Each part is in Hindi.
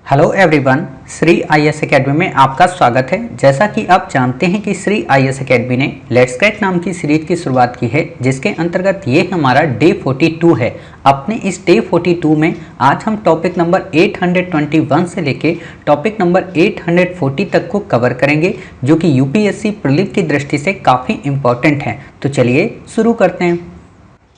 Hello everyone, Shri IAS academy में आपका स्वागत है। जैसा कि आप जानते हैं कि श्री आईएएस एकेडमी ने लेट्स क्रैक नाम की सीरीज की शुरुआत की है, जिसके अंतर्गत ये हमारा डे 42 है। अपने इस डे 42 में आज हम टॉपिक नंबर 821 से लेके टॉपिक नंबर 840 तक को कवर करेंगे, जो कि यूपीएससी प्रीलिम की दृष्टि से काफ़ी इम्पोर्टेंट है। तो चलिए शुरू करते हैं।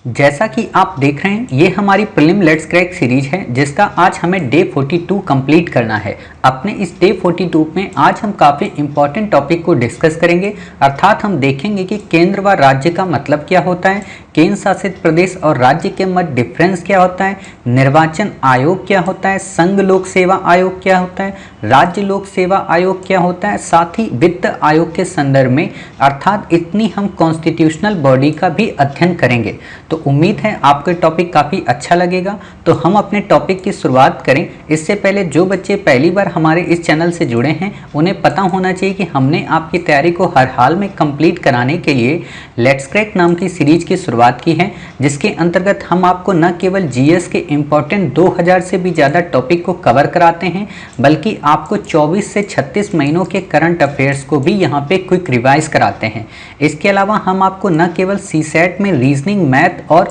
जैसा कि आप देख रहे हैं, ये हमारी प्रीलिम लेट्स क्रैक सीरीज है, जिसका आज हमें डे 42 कंप्लीट करना है। अपने इस डे 42 में आज हम काफ़ी इंपॉर्टेंट टॉपिक को डिस्कस करेंगे, अर्थात हम देखेंगे कि केंद्र व राज्य का मतलब क्या होता है, केंद्र शासित प्रदेश और राज्य के मध्य डिफरेंस क्या होता है, निर्वाचन आयोग क्या होता है, संघ लोक सेवा आयोग क्या होता है, राज्य लोक सेवा आयोग क्या होता है, साथ ही वित्त आयोग के संदर्भ में, अर्थात इतनी हम कॉन्स्टिट्यूशनल बॉडी का भी अध्ययन करेंगे। तो उम्मीद है आपको टॉपिक काफ़ी अच्छा लगेगा। तो हम अपने टॉपिक की शुरुआत करें। इससे पहले जो बच्चे पहली बार हमारे इस चैनल से जुड़े हैं, उन्हें पता होना चाहिए कि हमने आपकी तैयारी को हर हाल में कंप्लीट कराने के लिए लेट्स क्रैक नाम की सीरीज की शुरुआत की है, जिसके अंतर्गत हम आपको न केवल जीएस के इम्पोर्टेंट 2000 से भी ज़्यादा टॉपिक को कवर कराते हैं, बल्कि आपको 24 से 36 महीनों के करंट अफेयर्स को भी यहाँ पे क्विक रिवाइज कराते हैं। इसके अलावा हम आपको न केवल सीसैट में रीजनिंग, मैथ और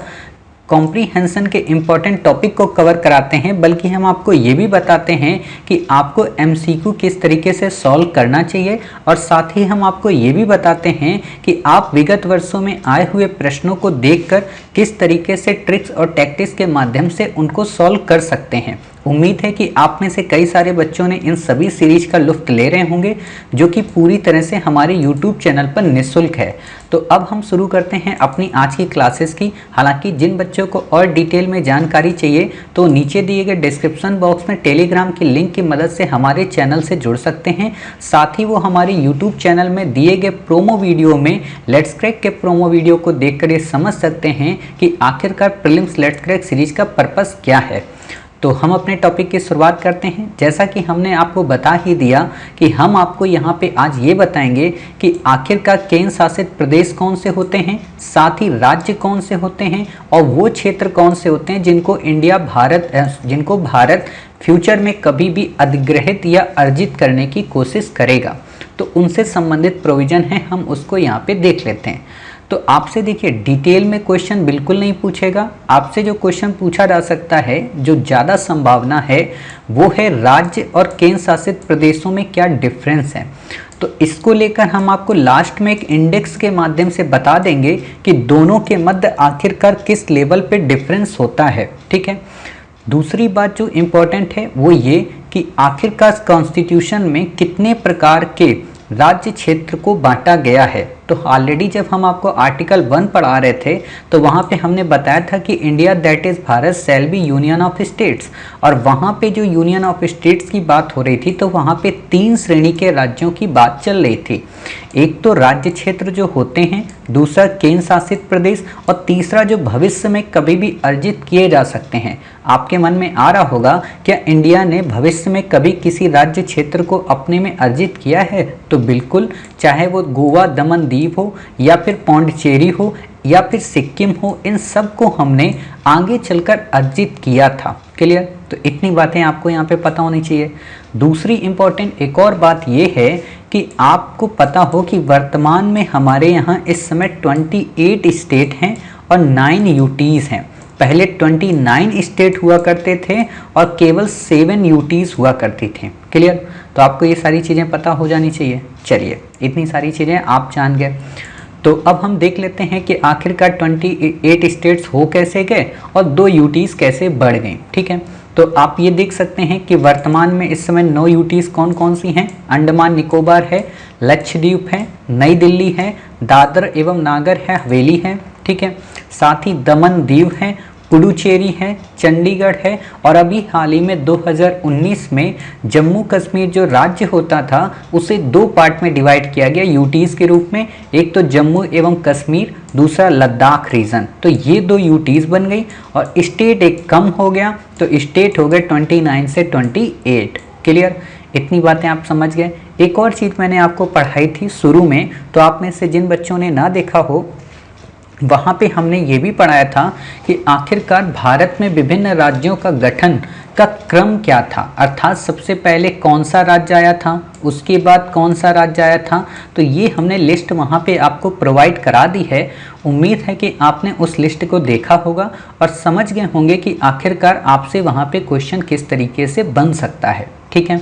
कॉम्प्रीहेंशन के इम्पॉर्टेंट टॉपिक को कवर कराते हैं, बल्कि हम आपको ये भी बताते हैं कि आपको एमसीक्यू किस तरीके से सॉल्व करना चाहिए, और साथ ही हम आपको ये भी बताते हैं कि आप विगत वर्षों में आए हुए प्रश्नों को देखकर किस तरीके से ट्रिक्स और टैक्टिक्स के माध्यम से उनको सॉल्व कर सकते हैं। उम्मीद है कि आप में से कई सारे बच्चों ने इन सभी सीरीज का लुत्फ ले रहे होंगे, जो कि पूरी तरह से हमारे यूट्यूब चैनल पर निःशुल्क है। तो अब हम शुरू करते हैं अपनी आज की क्लासेस की। हालांकि जिन बच्चों को और डिटेल में जानकारी चाहिए, तो नीचे दिए गए डिस्क्रिप्शन बॉक्स में टेलीग्राम की लिंक की मदद से हमारे चैनल से जुड़ सकते हैं। साथ ही वो हमारे यूट्यूब चैनल में दिए गए प्रोमो वीडियो में लेट्स क्रैक के प्रोमो वीडियो को देखकर ये समझ सकते हैं कि आखिरकार प्रीलिम्स लेट्स क्रैक सीरीज का पर्पस क्या है। तो हम अपने टॉपिक की शुरुआत करते हैं। जैसा कि हमने आपको बता ही दिया कि हम आपको यहाँ पे आज ये बताएंगे कि आखिरकार केंद्र शासित प्रदेश कौन से होते हैं, साथ ही राज्य कौन से होते हैं, और वो क्षेत्र कौन से होते हैं जिनको भारत फ्यूचर में कभी भी अधिग्रहित या अर्जित करने की कोशिश करेगा। तो उनसे संबंधित प्रोविजन है, हम उसको यहाँ पे देख लेते हैं। तो आपसे देखिए, डिटेल में क्वेश्चन बिल्कुल नहीं पूछेगा। आपसे जो क्वेश्चन पूछा जा सकता है, जो ज़्यादा संभावना है, वो है राज्य और केंद्र शासित प्रदेशों में क्या डिफरेंस है। तो इसको लेकर हम आपको लास्ट में एक इंडेक्स के माध्यम से बता देंगे कि दोनों के मध्य आखिरकार किस लेवल पे डिफरेंस होता है। ठीक है। दूसरी बात जो इम्पोर्टेंट है वो ये कि आखिरकार कॉन्स्टिट्यूशन में कितने प्रकार के राज्य क्षेत्र को बांटा गया है। तो ऑलरेडी जब हम आपको आर्टिकल 1 पढ़ा रहे थे, तो वहाँ पे हमने बताया था कि India that is Bharat shall be union of states, और वहाँ पे जो यूनियन ऑफ स्टेट्स की बात हो रही थी, तो वहाँ पे 3 श्रेणी के राज्यों की बात चल रही थी। एक तो राज्य क्षेत्र जो होते हैं, दूसरा केंद्र शासित प्रदेश, और तीसरा जो भविष्य में कभी भी अर्जित किए जा सकते हैं। आपके मन में आ रहा होगा, क्या इंडिया ने भविष्य में कभी किसी राज्य क्षेत्र को अपने में अर्जित किया है? तो बिल्कुल, चाहे वो गोवा, दमन दीव हो, या फिर पौंडीचेरी हो, या फिर सिक्किम हो, इन सब को हमने आगे चलकर अर्जित किया था। क्लियर? तो इतनी बातें आपको यहाँ पे पता होनी चाहिए। दूसरी इम्पोर्टेंट एक और बात ये है कि आपको पता हो कि वर्तमान में हमारे यहाँ इस समय 28 स्टेट हैं और 9 यूटीज़ हैं। पहले 29 स्टेट हुआ करते थे और केवल 7 यूटीज़ हुआ करती थी। क्लियर? तो आपको ये सारी चीज़ें पता हो जानी चाहिए। चलिए, इतनी सारी चीज़ें आप जान गए। तो अब हम देख लेते हैं कि आखिरकार 28 स्टेट्स हो कैसे गए और 2 यूटीज़ कैसे बढ़ गई। ठीक है। तो आप ये देख सकते हैं कि वर्तमान में इस समय 9 यूटीज़ कौन कौन सी हैं। अंडमान निकोबार है, लक्षद्वीप है, नई दिल्ली है, दादर एवं नागर है, हवेली है। ठीक है। साथ ही दमन दीव है, पुडुचेरी है, चंडीगढ़ है, और अभी हाल ही में 2019 में जम्मू कश्मीर जो राज्य होता था, उसे 2 पार्ट में डिवाइड किया गया यूटीज़ के रूप में। एक तो जम्मू एवं कश्मीर, दूसरा लद्दाख रीजन। तो ये 2 यूटीज़ बन गई, और स्टेट एक कम हो गया, तो स्टेट हो गए 29 से 28। क्लियर? इतनी बातें आप समझ गए। एक और चीज़ मैंने आपको पढ़ाई थी शुरू में, तो आप में से जिन बच्चों ने ना देखा हो, वहाँ पे हमने ये भी पढ़ाया था कि आखिरकार भारत में विभिन्न राज्यों का गठन का क्रम क्या था, अर्थात सबसे पहले कौन सा राज्य आया था, उसके बाद कौन सा राज्य आया था। तो ये हमने लिस्ट वहाँ पे आपको प्रोवाइड करा दी है। उम्मीद है कि आपने उस लिस्ट को देखा होगा और समझ गए होंगे कि आखिरकार आपसे वहाँ पे क्वेश्चन किस तरीके से बन सकता है। ठीक है,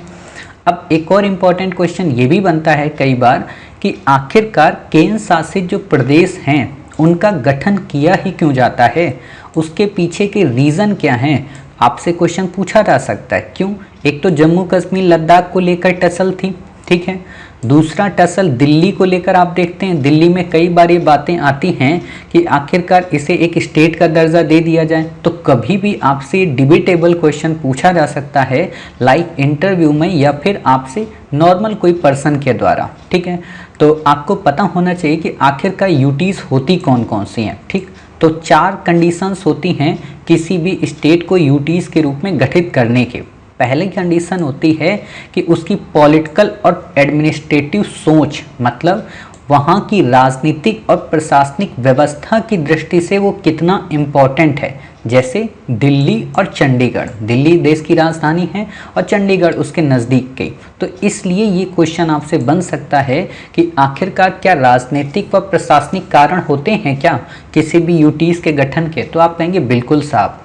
अब एक और इम्पॉर्टेंट क्वेश्चन ये भी बनता है कई बार कि आखिरकार केंद्र शासित जो प्रदेश हैं उनका गठन किया ही क्यों जाता है, उसके पीछे के रीज़न क्या हैं, आपसे क्वेश्चन पूछा जा सकता है। क्यों? एक तो जम्मू कश्मीर लद्दाख को लेकर टसल थी, ठीक है। दूसरा टसल दिल्ली को लेकर आप देखते हैं, दिल्ली में कई बार ये बातें आती हैं कि आखिरकार इसे एक स्टेट का दर्जा दे दिया जाए। तो कभी भी आपसे डिबेटेबल क्वेश्चन पूछा जा सकता है, लाइक इंटरव्यू में या फिर आपसे नॉर्मल कोई पर्सन के द्वारा, ठीक है। तो आपको पता होना चाहिए कि आखिरकार यूटीज़ होती कौन कौन सी हैं, ठीक। तो 4 कंडीशंस होती हैं किसी भी स्टेट को यूटीज़ के रूप में गठित करने के। पहली कंडीशन होती है कि उसकी पॉलिटिकल और एडमिनिस्ट्रेटिव सोच, मतलब वहाँ की राजनीतिक और प्रशासनिक व्यवस्था की दृष्टि से वो कितना इम्पोर्टेंट है। जैसे दिल्ली और चंडीगढ़, दिल्ली देश की राजधानी है और चंडीगढ़ उसके नज़दीक के, तो इसलिए ये क्वेश्चन आपसे बन सकता है कि आखिरकार क्या राजनीतिक व प्रशासनिक कारण होते हैं क्या किसी भी यूटीज़ के गठन के, तो आप कहेंगे बिल्कुल साहब।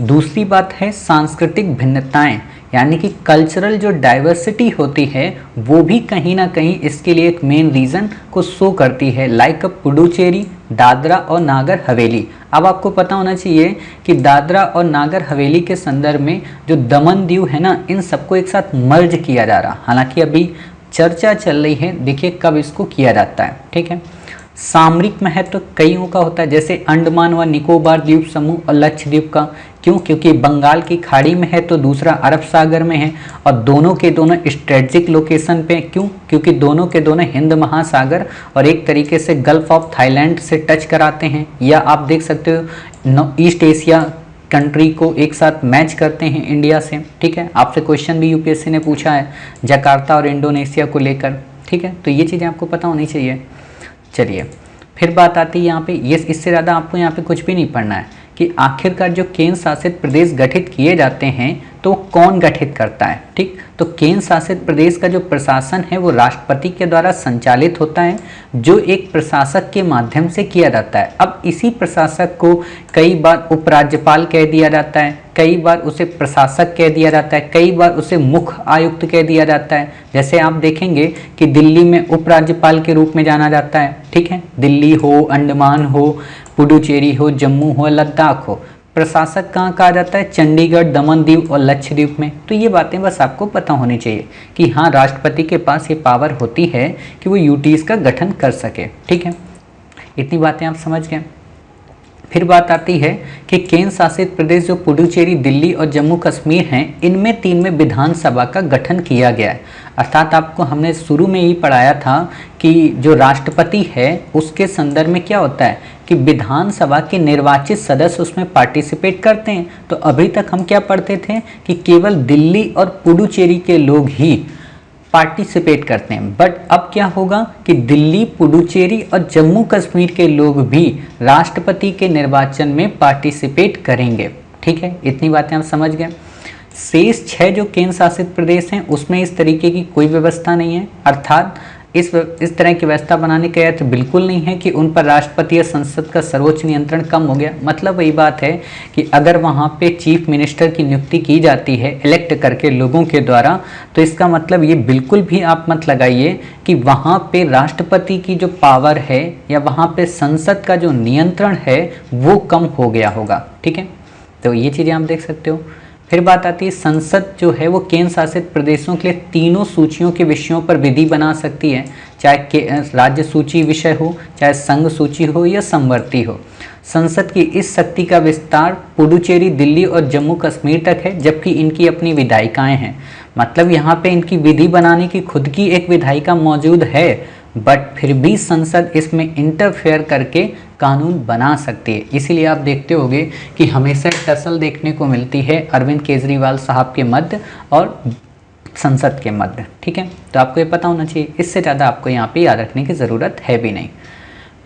दूसरी बात है सांस्कृतिक भिन्नताएं, यानी कि कल्चरल जो डाइवर्सिटी होती है वो भी कहीं ना कहीं इसके लिए एक मेन रीज़न को शो करती है, लाइक पुडुचेरी, दादरा और नागर हवेली। अब आपको पता होना चाहिए कि दादरा और नागर हवेली के संदर्भ में जो दमन दीव है ना, इन सबको एक साथ मर्ज किया जा रहा, हालांकि अभी चर्चा चल रही है, देखिए कब इसको किया जाता है, ठीक है। सामरिक महत्व कईयों का होता है, जैसे अंडमान व निकोबार द्वीप समूह और लक्षद्वीप का। क्यों? क्योंकि बंगाल की खाड़ी में है तो दूसरा अरब सागर में है और दोनों के दोनों स्ट्रेटजिक लोकेशन पे। क्यों? क्योंकि दोनों के दोनों हिंद महासागर और एक तरीके से गल्फ ऑफ थाईलैंड से टच कराते हैं, या आप देख सकते हो ईस्ट एशिया कंट्री को एक साथ मैच करते हैं इंडिया से, ठीक है। आपसे क्वेश्चन भी यूपीएससी ने पूछा है जकार्ता और इंडोनेशिया को लेकर, ठीक है। तो ये चीज़ें आपको पता होनी चाहिए। चलिए फिर बात आती है यहाँ पे, ये इससे ज़्यादा आपको यहाँ पे कुछ भी नहीं पढ़ना है कि आखिरकार जो केंद्र शासित प्रदेश गठित किए जाते हैं तो कौन गठित करता है, ठीक। तो केंद्र शासित प्रदेश का जो प्रशासन है वो राष्ट्रपति के द्वारा संचालित होता है, जो एक प्रशासक के माध्यम से किया जाता है। अब इसी प्रशासक को कई बार उपराज्यपाल कह दिया जाता है, कई बार उसे प्रशासक कह दिया जाता है, कई बार उसे मुख्य आयुक्त कह दिया जाता है। जैसे आप देखेंगे कि दिल्ली में उपराज्यपाल के रूप में जाना जाता है, ठीक है। दिल्ली हो, अंडमान हो, पुडुचेरी हो, जम्मू हो, लद्दाख हो। प्रशासक कहाँ कहा जाता है? चंडीगढ़, दमन दीव और लक्षद्वीप में। तो ये बातें बस आपको पता होनी चाहिए कि हाँ, राष्ट्रपति के पास ये पावर होती है कि वो यूटीज़ का गठन कर सके, ठीक है। इतनी बातें आप समझ गए। फिर बात आती है कि केंद्र शासित प्रदेश जो पुडुचेरी, दिल्ली और जम्मू कश्मीर हैं, इनमें 3 में विधानसभा का गठन किया गया है। अर्थात आपको हमने शुरू में ही पढ़ाया था कि जो राष्ट्रपति है उसके संदर्भ में क्या होता है कि विधानसभा के निर्वाचित सदस्य उसमें पार्टिसिपेट करते हैं। तो अभी तक हम क्या पढ़ते थे कि केवल दिल्ली और पुडुचेरी के लोग ही पार्टिसिपेट करते हैं, बट अब क्या होगा कि दिल्ली, पुडुचेरी और जम्मू कश्मीर के लोग भी राष्ट्रपति के निर्वाचन में पार्टिसिपेट करेंगे, ठीक है। इतनी बातें आप समझ गए। शेष 6 जो केंद्र शासित प्रदेश हैं उसमें इस तरीके की कोई व्यवस्था नहीं है, अर्थात इस तरह की व्यवस्था बनाने का अर्थ बिल्कुल नहीं है कि उन पर राष्ट्रपति या संसद का सर्वोच्च नियंत्रण कम हो गया। मतलब वही बात है कि अगर वहाँ पे चीफ मिनिस्टर की नियुक्ति की जाती है इलेक्ट करके लोगों के द्वारा, तो इसका मतलब ये बिल्कुल भी आप मत लगाइए कि वहाँ पे राष्ट्रपति की जो पावर है या वहाँ पे संसद का जो नियंत्रण है वो कम हो गया होगा, ठीक है। तो ये चीज़ें आप देख सकते हो। फिर बात आती है संसद जो है वो केंद्र शासित प्रदेशों के लिए तीनों सूचियों के विषयों पर विधि बना सकती है, चाहे राज्य सूची विषय हो, चाहे संघ सूची हो या समवर्ती हो। संसद की इस शक्ति का विस्तार पुडुचेरी, दिल्ली और जम्मू कश्मीर तक है, जबकि इनकी अपनी विधायिकाएं हैं। मतलब यहाँ पे इनकी विधि बनाने की खुद की एक विधायिका मौजूद है, बट फिर भी संसद इसमें इंटरफेयर करके कानून बना सकती है। इसीलिए आप देखते होंगे कि हमेशा टसल देखने को मिलती है अरविंद केजरीवाल साहब के मध्य और संसद के मध्य, ठीक है। तो आपको ये पता होना चाहिए, इससे ज़्यादा आपको यहाँ पे याद रखने की ज़रूरत है भी नहीं।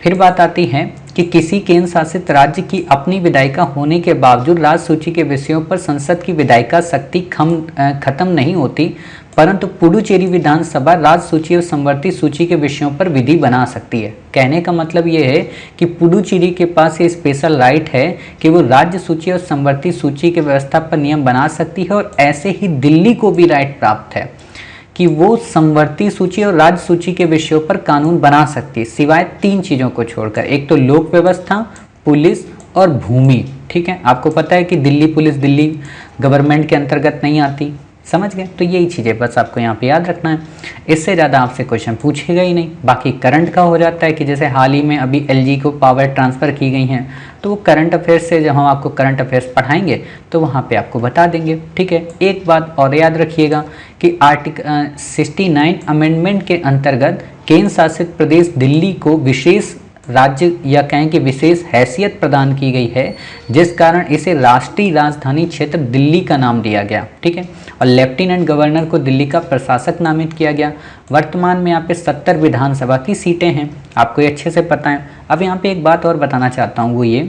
फिर बात आती है कि किसी केंद्र शासित राज्य की अपनी विधायिका होने के बावजूद राज्य सूची के विषयों पर संसद की विधायिका शक्ति खत्म नहीं होती, परंतु पुडुचेरी विधानसभा राज्य सूची और समवर्ती सूची के विषयों पर विधि बना सकती है। कहने का मतलब ये है कि पुडुचेरी के पास ये स्पेशल राइट है कि वो राज्य सूची और समवर्ती सूची के व्यवस्था पर नियम बना सकती है, और ऐसे ही दिल्ली को भी राइट प्राप्त है कि वो समवर्ती सूची और राज्य सूची के विषयों पर कानून बना सकती है, सिवाय 3 चीज़ों को छोड़कर। एक तो लोक व्यवस्था, पुलिस और भूमि। ठीक है, आपको पता है कि दिल्ली पुलिस दिल्ली गवर्नमेंट के अंतर्गत नहीं आती, समझ गए। तो यही चीज़ें बस आपको यहाँ पे याद रखना है, इससे ज़्यादा आपसे क्वेश्चन पूछेगा ही नहीं। बाकी करंट का हो जाता है कि जैसे हाल ही में अभी एलजी को पावर ट्रांसफ़र की गई हैं, तो वो करंट अफेयर्स से जब हम आपको करंट अफेयर्स पढ़ाएंगे तो वहाँ पे आपको बता देंगे। ठीक है, एक बात और याद रखिएगा कि आर्टिकल 69 अमेंडमेंट के अंतर्गत केंद्र शासित प्रदेश दिल्ली को विशेष राज्य या कहें कि विशेष हैसियत प्रदान की गई है, जिस कारण इसे राष्ट्रीय राजधानी क्षेत्र दिल्ली का नाम दिया गया। ठीक है, और लेफ्टिनेंट गवर्नर को दिल्ली का प्रशासक नामित किया गया। वर्तमान में यहाँ पे 70 विधानसभा की सीटें हैं, आपको ये अच्छे से पता है। अब यहाँ पे एक बात और बताना चाहता हूँ, वो ये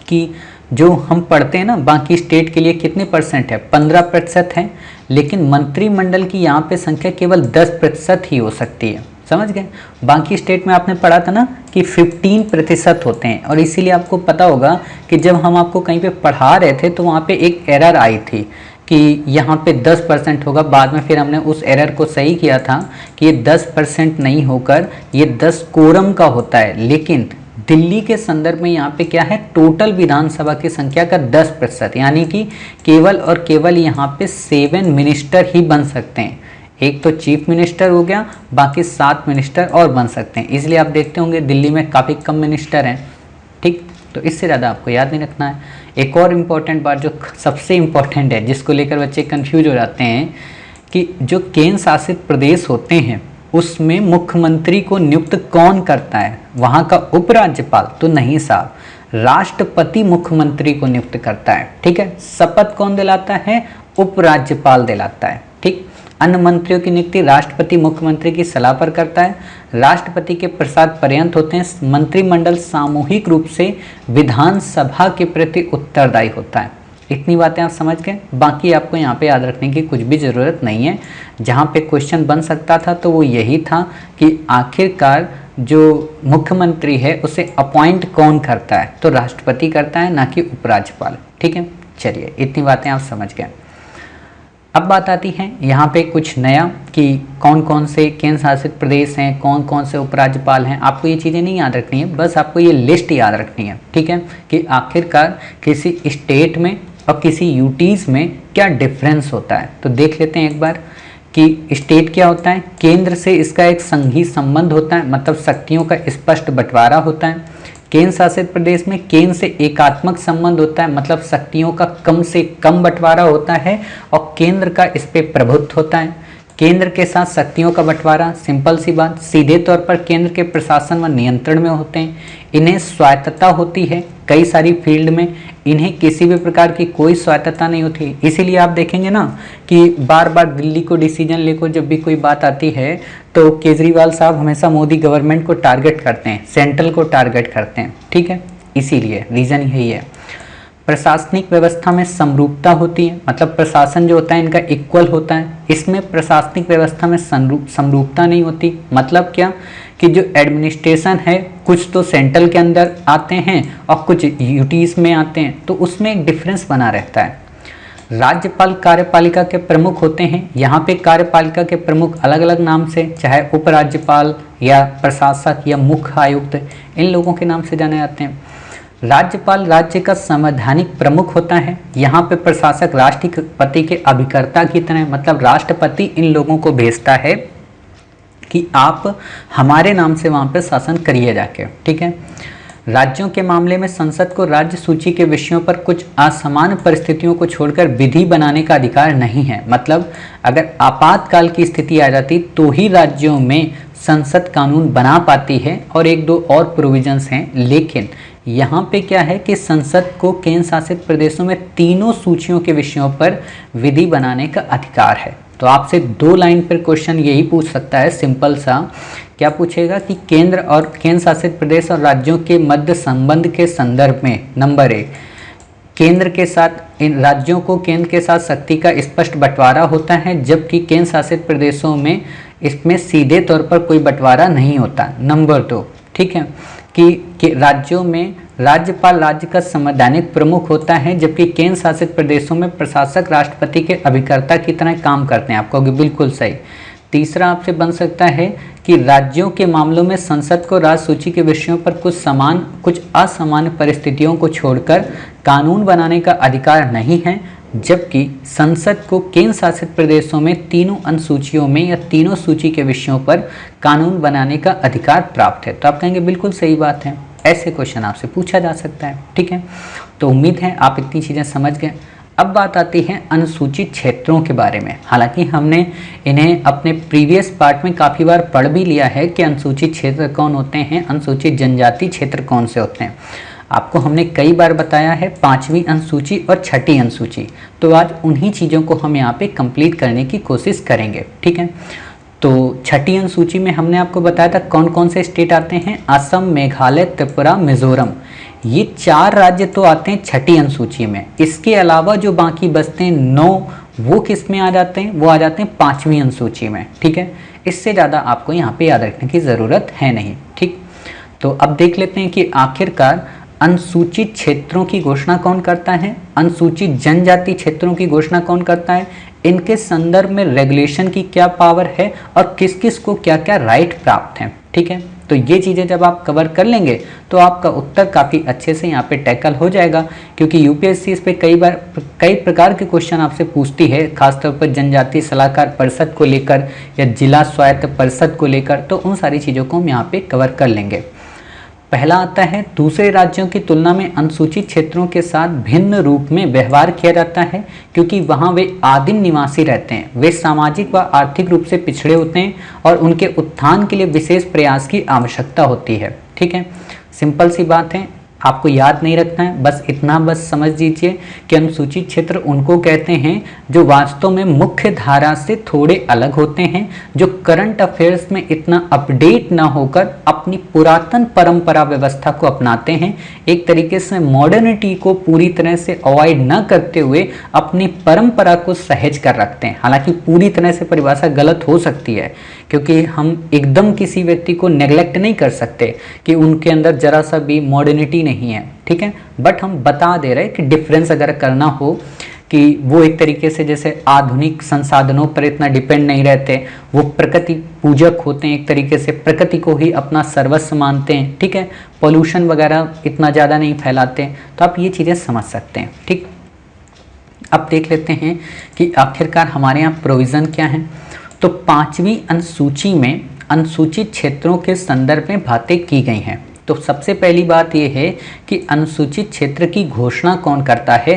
कि जो हम पढ़ते हैं ना बाकी स्टेट के लिए कितने परसेंट है, 15% है, लेकिन मंत्रिमंडल की यहाँ पे संख्या केवल 10% ही हो सकती है, समझ गए। बाकी स्टेट में आपने पढ़ा था ना कि 15% होते हैं, और इसीलिए आपको पता होगा कि जब हम आपको कहीं पे पढ़ा रहे थे तो वहाँ पे एक एरर आई थी कि यहाँ पे 10% होगा। बाद में फिर हमने उस एरर को सही किया था कि ये 10% नहीं होकर ये 10 कोरम का होता है, लेकिन दिल्ली के संदर्भ में यहाँ पे क्या है, टोटल विधानसभा की संख्या का 10%, यानी कि केवल और केवल यहाँ पे 7 मिनिस्टर ही बन सकते हैं। एक तो चीफ मिनिस्टर हो गया, बाकी 7 मिनिस्टर और बन सकते हैं। इसलिए आप देखते होंगे दिल्ली में काफ़ी कम मिनिस्टर हैं। ठीक, तो इससे ज़्यादा आपको याद नहीं रखना है। एक और इम्पॉर्टेंट बात जो सबसे इम्पॉर्टेंट है, जिसको लेकर बच्चे कंफ्यूज हो जाते हैं, कि जो केंद्र शासित प्रदेश होते हैं उसमें मुख्यमंत्री को नियुक्त कौन करता है, वहाँ का उपराज्यपाल तो नहीं साहब, राष्ट्रपति मुख्यमंत्री को नियुक्त करता है। ठीक है, शपथ कौन दिलाता है, उपराज्यपाल दिलाता है। ठीक, अन्य मंत्रियों की नियुक्ति राष्ट्रपति मुख्यमंत्री की सलाह पर करता है। राष्ट्रपति के प्रसाद पर्यंत होते हैं। मंत्रिमंडल सामूहिक रूप से विधानसभा के प्रति उत्तरदायी होता है। इतनी बातें आप समझ गए, बाकी आपको यहाँ पे याद रखने की कुछ भी ज़रूरत नहीं है। जहाँ पे क्वेश्चन बन सकता था तो वो यही था कि आखिरकार जो मुख्यमंत्री है उसे अपॉइंट कौन करता है, तो राष्ट्रपति करता है, ना कि उपराज्यपाल। ठीक है, चलिए इतनी बातें आप समझ गए। अब बात आती है यहाँ पे कुछ नया कि कौन कौन से केंद्र शासित प्रदेश हैं, कौन कौन से उपराज्यपाल हैं। आपको ये चीज़ें नहीं याद रखनी है, बस आपको ये लिस्ट याद रखनी है। ठीक है, कि आखिरकार किसी स्टेट में और किसी यूटीज़ में क्या डिफरेंस होता है। तो देख लेते हैं एक बार कि स्टेट क्या होता है, केंद्र से इसका एक संघीय संबंध होता है, मतलब शक्तियों का स्पष्ट बंटवारा होता है। केंद्र शासित प्रदेश में केंद्र से एकात्मक संबंध होता है, मतलब शक्तियों का कम से कम बंटवारा होता है और केंद्र का इस पे प्रभुत्व होता है। केंद्र के साथ शक्तियों का बंटवारा, सिंपल सी बात, सीधे तौर पर केंद्र के प्रशासन व नियंत्रण में होते हैं। इन्हें स्वायत्तता होती है कई सारी फील्ड में, इन्हें किसी भी प्रकार की कोई स्वायत्तता नहीं होती। इसीलिए आप देखेंगे ना कि बार बार दिल्ली को डिसीजन लेकर जब भी कोई बात आती है तो केजरीवाल साहब हमेशा मोदी गवर्नमेंट को टारगेट करते हैं, सेंट्रल को टारगेट करते हैं। ठीक है, इसीलिए रीज़न यही है। प्रशासनिक व्यवस्था में समरूपता होती है, मतलब प्रशासन जो होता है इनका इक्वल होता है। इसमें प्रशासनिक व्यवस्था में समरूपता नहीं होती। मतलब क्या कि जो एडमिनिस्ट्रेशन है कुछ तो सेंट्रल के अंदर आते हैं और कुछ यूटीज में आते हैं, तो उसमें एक डिफरेंस बना रहता है। राज्यपाल कार्यपालिका के प्रमुख होते हैं। यहाँ पे कार्यपालिका के प्रमुख अलग अलग नाम से, चाहे उपराज्यपाल या प्रशासक या मुख्य आयुक्त, इन लोगों के नाम से जाने जाते हैं। राज्यपाल राज्य का संवैधानिक प्रमुख होता है। यहाँ पे प्रशासक राष्ट्रपति के अभिकर्ता की तरह, मतलब राष्ट्रपति इन लोगों को भेजता है कि आप हमारे नाम से वहाँ पे शासन करिए जाके। ठीक है, राज्यों के मामले में संसद को राज्य सूची के विषयों पर कुछ असामान्य परिस्थितियों को छोड़कर विधि बनाने का अधिकार नहीं है। मतलब अगर आपातकाल की स्थिति आ जाती तो ही राज्यों में संसद कानून बना पाती है, और एक दो और प्रोविजंस हैं। लेकिन यहाँ पे क्या है कि संसद को केंद्र शासित प्रदेशों में तीनों सूचियों के विषयों पर विधि बनाने का अधिकार है। तो आपसे 2 लाइन पर क्वेश्चन यही पूछ सकता है, सिंपल सा। क्या पूछेगा कि केंद्र और केंद्र शासित प्रदेश और राज्यों के मध्य संबंध के संदर्भ में नंबर 1, केंद्र के साथ इन राज्यों को केंद्र के साथ शक्ति का स्पष्ट बंटवारा होता है, जबकि केंद्र शासित प्रदेशों में इसमें सीधे तौर पर कोई बंटवारा नहीं होता। नंबर 2, ठीक है, कि राज्यों में राज्यपाल राज्य का संवैधानिक प्रमुख होता है, जबकि केंद्र शासित प्रदेशों में प्रशासक राष्ट्रपति के अभिकर्ता की तरह काम करते हैं। आपको बिल्कुल सही। तीसरा आपसे बन सकता है कि राज्यों के मामलों में संसद को राज्य सूची के विषयों पर कुछ असामान्य परिस्थितियों को छोड़कर कानून बनाने का अधिकार नहीं है, जबकि संसद को केंद्र शासित प्रदेशों में तीनों अनुसूचियों में या तीनों सूची के विषयों पर कानून बनाने का अधिकार प्राप्त है। तो आप कहेंगे बिल्कुल सही बात है। ऐसे क्वेश्चन आपसे पूछा जा सकता है, ठीक है। तो उम्मीद है आप इतनी चीज़ें समझ गए। अब बात आती है अनुसूचित क्षेत्रों के बारे में। हालांकि हमने इन्हें अपने प्रीवियस पार्ट में काफ़ी बार पढ़ भी लिया है कि अनुसूचित क्षेत्र कौन होते हैं, अनुसूचित जनजाति क्षेत्र कौन से होते हैं। आपको हमने कई बार बताया है 5वीं अनुसूची और 6ठी अनुसूची। तो आज उन्हीं चीज़ों को हम यहाँ पे कंप्लीट करने की कोशिश करेंगे, ठीक है। तो 6ठी अनुसूची में हमने आपको बताया था कौन कौन से स्टेट आते हैं, असम, मेघालय, त्रिपुरा, मिजोरम। ये 4 राज्य तो आते हैं 6ठी अनुसूची में। इसके अलावा जो बाकी बचते हैं 9, वो किस में आ जाते हैं, वो आ जाते हैं 5वीं अनुसूची में, ठीक है। इससे ज़्यादा आपको यहाँ पे याद रखने की ज़रूरत है नहीं, ठीक। तो अब देख लेते हैं कि आखिरकार अनुसूचित क्षेत्रों की घोषणा कौन करता है, अनुसूचित जनजाति क्षेत्रों की घोषणा कौन करता है, इनके संदर्भ में रेगुलेशन की क्या पावर है और किस किस को क्या क्या राइट प्राप्त है, ठीक है। तो ये चीज़ें जब आप कवर कर लेंगे तो आपका उत्तर काफ़ी अच्छे से यहाँ पे टैकल हो जाएगा, क्योंकि यूपीएससी इस पे कई प्रकार के क्वेश्चन आपसे पूछती है, खासतौर पर जनजातीय सलाहकार परिषद को लेकर या जिला स्वायत्त परिषद को लेकर। तो उन सारी चीज़ों को हम यहाँ पे कवर कर लेंगे। पहला आता है, दूसरे राज्यों की तुलना में अनुसूचित क्षेत्रों के साथ भिन्न रूप में व्यवहार किया जाता है, क्योंकि वहाँ वे आदिम निवासी रहते हैं। वे सामाजिक व आर्थिक रूप से पिछड़े होते हैं और उनके उत्थान के लिए विशेष प्रयास की आवश्यकता होती है, ठीक है। सिंपल सी बात है, आपको याद नहीं रखना है, बस इतना बस समझ लीजिए कि अनुसूचित क्षेत्र उनको कहते हैं जो वास्तव में मुख्य धारा से थोड़े अलग होते हैं, जो करंट अफेयर्स में इतना अपडेट ना होकर अपनी पुरातन परंपरा व्यवस्था को अपनाते हैं, एक तरीके से मॉडर्निटी को पूरी तरह से अवॉइड न करते हुए अपनी परंपरा को सहेज कर रखते हैं। हालांकि पूरी तरह से परिभाषा गलत हो सकती है, क्योंकि हम एकदम किसी व्यक्ति को नेग्लेक्ट नहीं कर सकते कि उनके अंदर जरा सा भी मॉडर्निटी नहीं है, ठीक है। बट हम बता दे रहे हैं कि डिफरेंस अगर करना हो कि वो एक तरीके से जैसे आधुनिक संसाधनों पर इतना डिपेंड नहीं रहते, वो प्रकृति पूजक होते हैं, एक तरीके से प्रकृति को ही अपना सर्वस्व मानते हैं, ठीक है। पोल्यूशन वगैरह इतना ज़्यादा नहीं फैलाते, तो आप ये चीज़ें समझ सकते हैं, ठीक। अब देख लेते हैं कि आखिरकार हमारे यहाँ प्रोविज़न क्या है। तो 5वीं अनुसूची में अनुसूचित क्षेत्रों के संदर्भ में बातें की गई हैं। तो सबसे पहली बात यह है कि अनुसूचित क्षेत्र की घोषणा कौन करता है।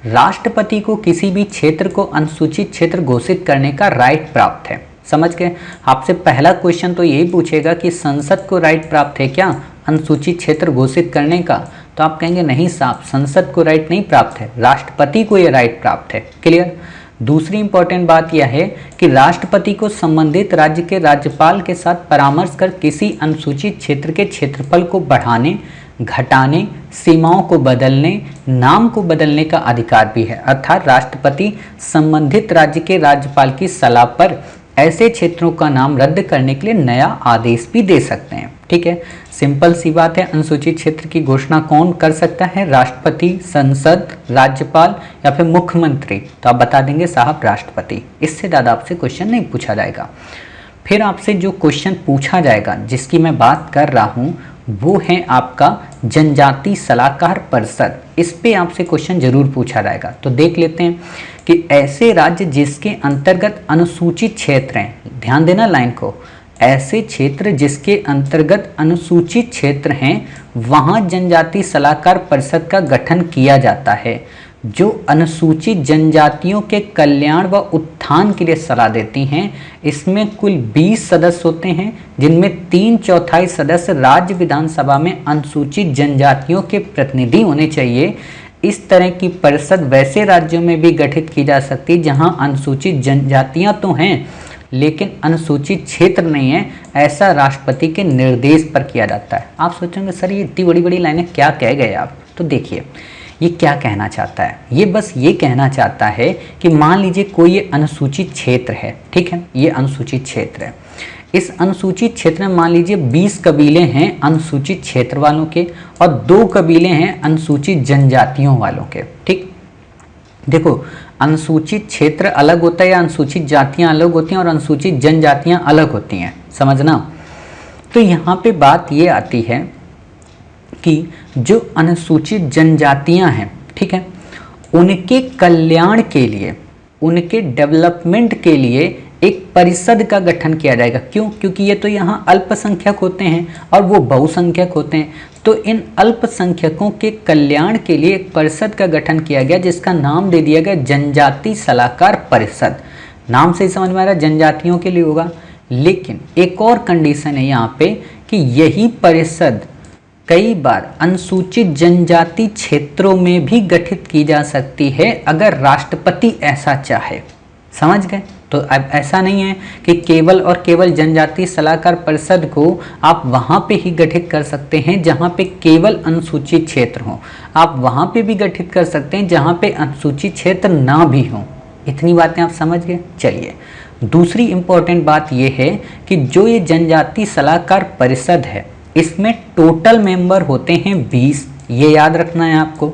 राष्ट्रपति को किसी भी क्षेत्र को अनुसूचित क्षेत्र घोषित करने का राइट प्राप्त है। समझ गए। आपसे पहला क्वेश्चन तो यही पूछेगा कि संसद को राइट प्राप्त है क्या अनुसूचित क्षेत्र घोषित करने का। तो आप कहेंगे नहीं साहब, संसद को राइट नहीं प्राप्त है, राष्ट्रपति को यह राइट प्राप्त है। क्लियर। दूसरी इंपॉर्टेंट बात यह है कि राष्ट्रपति को संबंधित राज्य के राज्यपाल के साथ परामर्श कर किसी अनुसूचित क्षेत्र के क्षेत्रफल को बढ़ाने, घटाने, सीमाओं को बदलने, नाम को बदलने का अधिकार भी है। अर्थात राष्ट्रपति संबंधित राज्य के राज्यपाल की सलाह पर ऐसे क्षेत्रों का नाम रद्द करने के लिए नया आदेश भी दे सकते हैं। ठीक है, सिंपल सी बात है। अनुसूचित क्षेत्र की घोषणा कौन कर सकता है? राष्ट्रपति, संसद, राज्यपाल या फिर मुख्यमंत्री। तो आप बता देंगे साहब राष्ट्रपति। इससे ज़्यादा आपसे क्वेश्चन नहीं पूछा जाएगा। फिर आपसे जो क्वेश्चन पूछा जाएगा जिसकी मैं बात कर रहा हूँ वो है आपका जनजाति सलाहकार परिषद। इस पे आपसे क्वेश्चन जरूर पूछा जाएगा। तो देख लेते हैं कि ऐसे राज्य जिसके अंतर्गत अनुसूचित क्षेत्र हैं, ध्यान देना लाइन को, ऐसे क्षेत्र जिसके अंतर्गत अनुसूचित क्षेत्र हैं वहाँ जनजाति सलाहकार परिषद का गठन किया जाता है, जो अनुसूचित जनजातियों के कल्याण व उत्थान के लिए सलाह देती हैं। इसमें कुल 20 सदस्य होते हैं, जिनमें 3/4 सदस्य राज्य विधानसभा में अनुसूचित जनजातियों के प्रतिनिधि होने चाहिए। इस तरह की परिषद वैसे राज्यों में भी गठित की जा सकती है जहां अनुसूचित जनजातियां तो हैं लेकिन अनुसूचित क्षेत्र नहीं है, ऐसा राष्ट्रपति के निर्देश पर किया जाता है। आप सोचेंगे सर ये इतनी बड़ी बड़ी लाइनें क्या कह गए आप, तो देखिए ये क्या कहना चाहता है, ये बस ये कहना चाहता है कि मान लीजिए कोई ये अनुसूचित क्षेत्र है, ठीक है, ये अनुसूचित क्षेत्र है। इस अनुसूचित क्षेत्र में मान लीजिए 20 कबीले हैं अनुसूचित क्षेत्र वालों के और 2 कबीले हैं अनुसूचित जनजातियों वालों के, ठीक। देखो अनुसूचित क्षेत्र अलग होता है या अनुसूचित जातियां अलग होती हैं और अनुसूचित जनजातियां अलग होती हैं, समझना। तो यहाँ पे बात ये आती है कि जो अनुसूचित जनजातियां हैं, ठीक है, उनके कल्याण के लिए, उनके डेवलपमेंट के लिए एक परिषद का गठन किया जाएगा। क्यों? क्योंकि ये तो यहाँ अल्पसंख्यक होते हैं और वो बहुसंख्यक होते हैं, तो इन अल्पसंख्यकों के कल्याण के लिए एक परिषद का गठन किया गया जिसका नाम दे दिया गया जनजाति सलाहकार परिषद। नाम से ही समझ में आ रहा है जनजातियों के लिए होगा, लेकिन एक और कंडीशन है यहाँ पे कि यही परिषद कई बार अनुसूचित जनजाति क्षेत्रों में भी गठित की जा सकती है अगर राष्ट्रपति ऐसा चाहे। समझ गए? तो अब ऐसा नहीं है कि केवल और केवल जनजाति सलाहकार परिषद को आप वहाँ पे ही गठित कर सकते हैं जहाँ पे केवल अनुसूचित क्षेत्र हो, आप वहाँ पे भी गठित कर सकते हैं जहाँ पे अनुसूचित क्षेत्र ना भी हो। इतनी बातें आप समझ गए। चलिए दूसरी इम्पोर्टेंट बात यह है कि जो ये जनजाति सलाहकार परिषद है इसमें टोटल मेंबर होते हैं 20, ये याद रखना है आपको।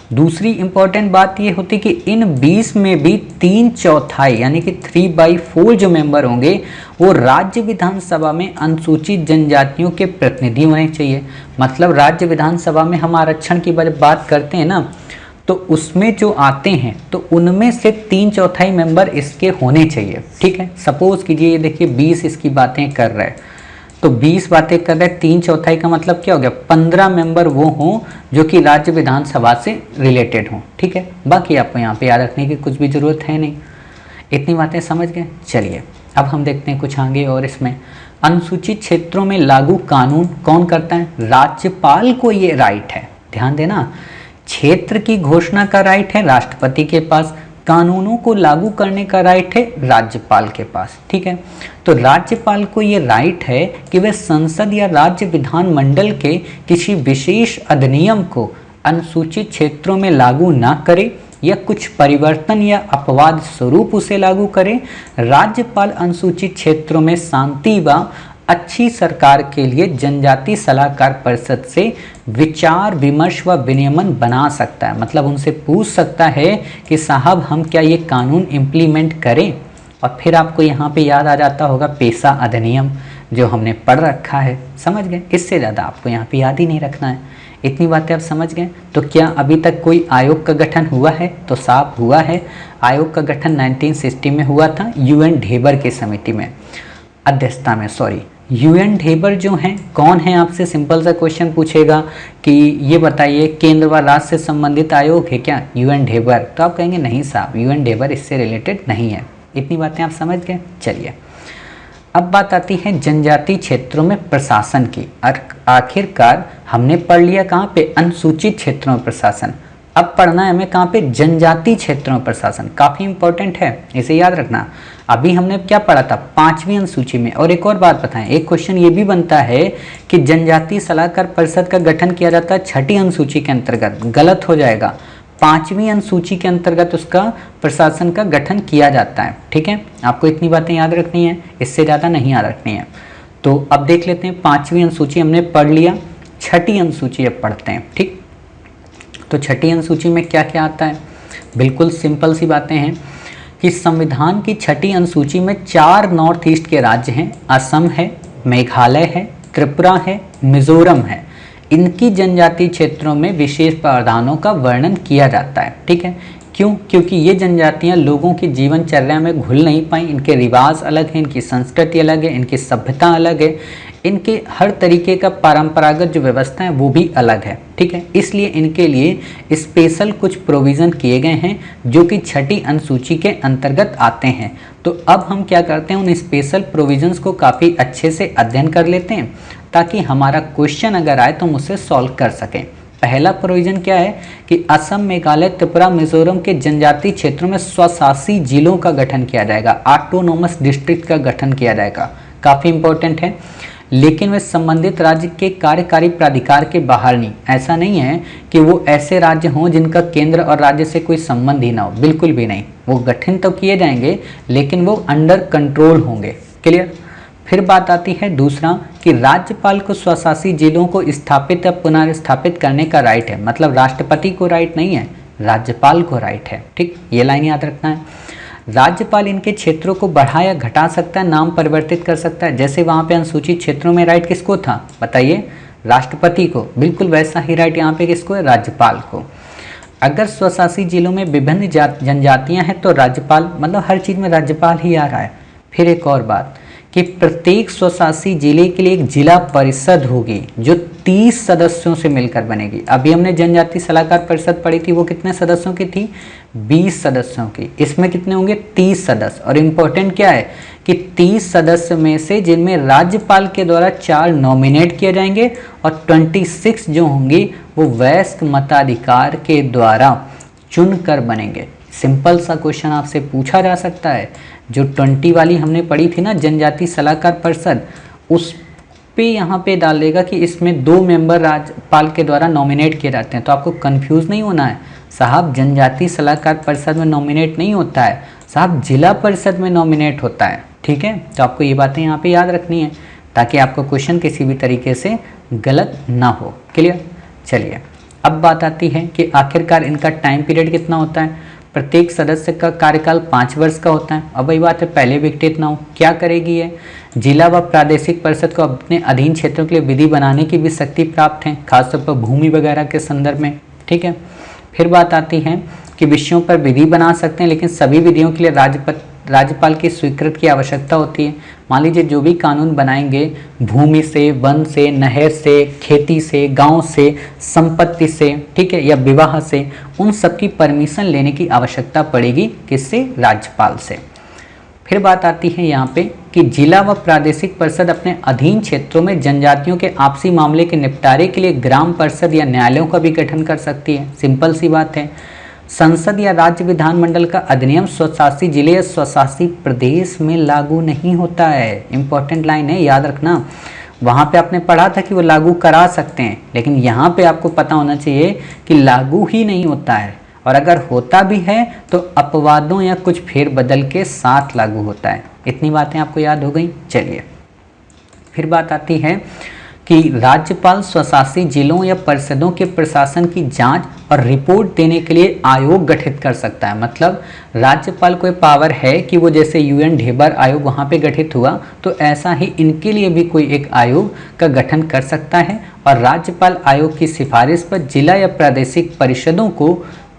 दूसरी इंपॉर्टेंट बात ये होती कि इन 20 में भी 3/4 यानी कि 3/4 जो मेंबर होंगे वो राज्य विधानसभा में अनुसूचित जनजातियों के प्रतिनिधि होने चाहिए। मतलब राज्य विधानसभा में हम आरक्षण की बात करते हैं ना, तो उसमें जो आते हैं तो उनमें से 3/4 मेंबर इसके होने चाहिए, ठीक है। सपोज कीजिए ये देखिए 20 इसकी बातें कर रहे हैं, तो 20 बातें कर रहे हैं, 3/4 का मतलब क्या हो गया, 15 मेंबर वो हों जो कि राज्य विधानसभा से रिलेटेड हों, ठीक है। बाकी आपको यहाँ पे याद रखने की कुछ भी जरूरत है नहीं। इतनी बातें समझ गए। चलिए अब हम देखते हैं कुछ आगे। और इसमें अनुसूचित क्षेत्रों में लागू कानून कौन करता है? राज्यपाल को ये राइट है। ध्यान देना, क्षेत्र की घोषणा का राइट है राष्ट्रपति के पास, कानूनों को लागू करने का राइट है राज्यपाल के पास, ठीक है। तो राज्यपाल को ये राइट है कि वह संसद या राज्य विधानमंडल के किसी विशेष अधिनियम को अनुसूचित क्षेत्रों में लागू ना करे या कुछ परिवर्तन या अपवाद स्वरूप उसे लागू करे। राज्यपाल अनुसूचित क्षेत्रों में शांति व अच्छी सरकार के लिए जनजाति सलाहकार परिषद से विचार विमर्श व विनियमन बना सकता है। मतलब उनसे पूछ सकता है कि साहब हम क्या ये कानून इम्प्लीमेंट करें। और फिर आपको यहाँ पे याद आ जाता होगा पेशा अधिनियम जो हमने पढ़ रखा है, समझ गए। इससे ज़्यादा आपको यहाँ पे याद ही नहीं रखना है। इतनी बातें आप समझ गए। तो क्या अभी तक कोई आयोग का गठन हुआ है? तो साफ हुआ है। आयोग का गठन 1960 में हुआ था UN ढेबर की समिति में अध्यक्षता में, UN ढेबर जो हैं कौन है? आपसे सिंपल सा क्वेश्चन पूछेगा कि ये बताइए केंद्र व राज्य से संबंधित आयोग है क्या UN ढेबर? तो आप कहेंगे नहीं साहब, UN ढेबर इससे रिलेटेड नहीं है। इतनी बातें आप समझ गए। चलिए अब बात आती है जनजाति क्षेत्रों में प्रशासन की। आखिरकार हमने पढ़ लिया कहाँ पे? अनुसूचित क्षेत्रों में प्रशासन। अब पढ़ना है हमें कहाँ पे? जनजाति क्षेत्रों में प्रशासन। काफ़ी इंपॉर्टेंट है, इसे याद रखना। अभी हमने क्या पढ़ा था? 5वीं अनुसूची में। और एक और बात बताएं, एक क्वेश्चन ये भी बनता है कि जनजाति सलाहकार परिषद का गठन किया जाता है 6ठी अनुसूची के अंतर्गत। गलत हो जाएगा, 5वीं अनुसूची के अंतर्गत उसका प्रशासन का गठन किया जाता है, ठीक है। आपको इतनी बातें याद रखनी है, इससे ज़्यादा नहीं याद रखनी है। तो अब देख लेते हैं, 5वीं अनुसूची हमने पढ़ लिया, 6ठी अनुसूची अब पढ़ते हैं, ठीक। तो 6ठी अनुसूची में क्या क्या आता है? बिल्कुल सिंपल सी बातें हैं कि संविधान की 6ठी अनुसूची में 4 नॉर्थ ईस्ट के राज्य हैं। असम है, मेघालय है, त्रिपुरा है, मिजोरम है। इनकी जनजातीय क्षेत्रों में विशेष प्रावधानों का वर्णन किया जाता है, ठीक है। क्यों? क्योंकि ये जनजातियां लोगों की जीवनचर्या में घुल नहीं पाई। इनके रिवाज अलग हैं, इनकी संस्कृति अलग है, इनकी सभ्यता अलग है, इनके हर तरीके का परंपरागत जो व्यवस्था है वो भी अलग है, ठीक है। इसलिए इनके लिए स्पेशल कुछ प्रोविज़न किए गए हैं जो कि 6ठी अनुसूची के अंतर्गत आते हैं। तो अब हम क्या करते हैं, उन स्पेशल प्रोविजंस को काफ़ी अच्छे से अध्ययन कर लेते हैं ताकि हमारा क्वेश्चन अगर आए तो हम उसे सॉल्व कर सकें। पहला प्रोविजन क्या है कि असम, मेघालय, त्रिपुरा, मिजोरम के जनजातीय क्षेत्रों में स्वशासी जिलों का गठन किया जाएगा, ऑटोनोमस डिस्ट्रिक्ट का गठन किया जाएगा। काफ़ी इंपॉर्टेंट है, लेकिन वे संबंधित राज्य के कार्यकारी प्राधिकार के बाहर नहीं। ऐसा नहीं है कि वो ऐसे राज्य हों जिनका केंद्र और राज्य से कोई संबंध ही ना हो, बिल्कुल भी नहीं। वो गठन तो किए जाएंगे लेकिन वो अंडर कंट्रोल होंगे। क्लियर। फिर बात आती है दूसरा कि राज्यपाल को स्वशासी जिलों को स्थापित या पुनर्स्थापित करने का राइट है। मतलब राष्ट्रपति को राइट नहीं है, राज्यपाल को राइट है। ठीक, ये लाइन याद रखना है। राज्यपाल इनके क्षेत्रों को बढ़ा या घटा सकता है, नाम परिवर्तित कर सकता है। जैसे वहाँ पे अनुसूचित क्षेत्रों में राइट किसको था बताइए, राष्ट्रपति को। बिल्कुल वैसा ही राइट यहाँ पे किसको है, राज्यपाल को। अगर स्वशासी जिलों में विभिन्न जनजातियाँ हैं तो राज्यपाल, मतलब हर चीज़ में राज्यपाल ही आ रहा है। फिर एक और बात कि प्रत्येक स्वशासी जिले के लिए एक जिला परिषद होगी जो 30 सदस्यों से मिलकर बनेगी। अभी हमने जनजातीय सलाहकार परिषद पढ़ी थी, वो कितने सदस्यों की थी, 20 सदस्यों की। इसमें कितने होंगे, 30 सदस्य। और इम्पोर्टेंट क्या है कि 30 सदस्य में से जिनमें राज्यपाल के द्वारा 4 नॉमिनेट किए जाएंगे और 26 जो होंगी वो वयस्क मताधिकार के द्वारा चुनकर बनेंगे। सिंपल सा क्वेश्चन आपसे पूछा जा सकता है। जो 20 वाली हमने पढ़ी थी ना जनजातीय सलाहकार परिषद, उस पे यहाँ पे डाल देगा कि इसमें 2 मेंबर राज्यपाल के द्वारा नॉमिनेट किए जाते हैं। तो आपको कंफ्यूज नहीं होना है साहब, जनजातीय सलाहकार परिषद में नॉमिनेट नहीं होता है साहब, जिला परिषद में नॉमिनेट होता है। ठीक है, तो आपको ये बातें यहाँ पे याद रखनी है ताकि आपको क्वेश्चन किसी भी तरीके से गलत ना हो। क्लियर। चलिए अब बात आती है कि आखिरकार इनका टाइम पीरियड कितना होता है। प्रत्येक सदस्य का कार्यकाल 5 वर्ष का होता है। अब वही बात है, पहले विकटित ना हो। क्या करेगी ये, जिला व प्रादेशिक परिषद को अपने अधीन क्षेत्रों के लिए विधि बनाने की भी शक्ति प्राप्त है, खासतौर पर भूमि वगैरह के संदर्भ में। ठीक है। फिर बात आती है कि विषयों पर विधि बना सकते हैं, लेकिन सभी विधियों के लिए राज्यपाल की स्वीकृति की आवश्यकता होती है। मान लीजिए जो भी कानून बनाएंगे भूमि से, वन से, नहर से, खेती से, गांव से, संपत्ति से, ठीक है, या विवाह से, उन सब की परमिशन लेने की आवश्यकता पड़ेगी किससे, राज्यपाल से। फिर बात आती है यहाँ पे कि जिला व प्रादेशिक परिषद अपने अधीन क्षेत्रों में जनजातियों के आपसी मामले के निपटारे के लिए ग्राम परिषद या न्यायालयों का भी गठन कर सकती है। सिंपल सी बात है। संसद या राज्य विधानमंडल का अधिनियम स्वशासी जिले या स्वशासी प्रदेश में लागू नहीं होता है। इंपॉर्टेंट लाइन है, याद रखना। वहाँ पे आपने पढ़ा था कि वो लागू करा सकते हैं, लेकिन यहाँ पे आपको पता होना चाहिए कि लागू ही नहीं होता है, और अगर होता भी है तो अपवादों या कुछ फेरबदल के साथ लागू होता है। इतनी बातें आपको याद हो गई। चलिए फिर बात आती है कि राज्यपाल स्वशासी जिलों या परिषदों के प्रशासन की जांच और रिपोर्ट देने के लिए आयोग गठित कर सकता है। मतलब राज्यपाल को पावर है कि वो जैसे UN ढेबर आयोग वहाँ पे गठित हुआ, तो ऐसा ही इनके लिए भी कोई एक आयोग का गठन कर सकता है, और राज्यपाल आयोग की सिफारिश पर जिला या प्रादेशिक परिषदों को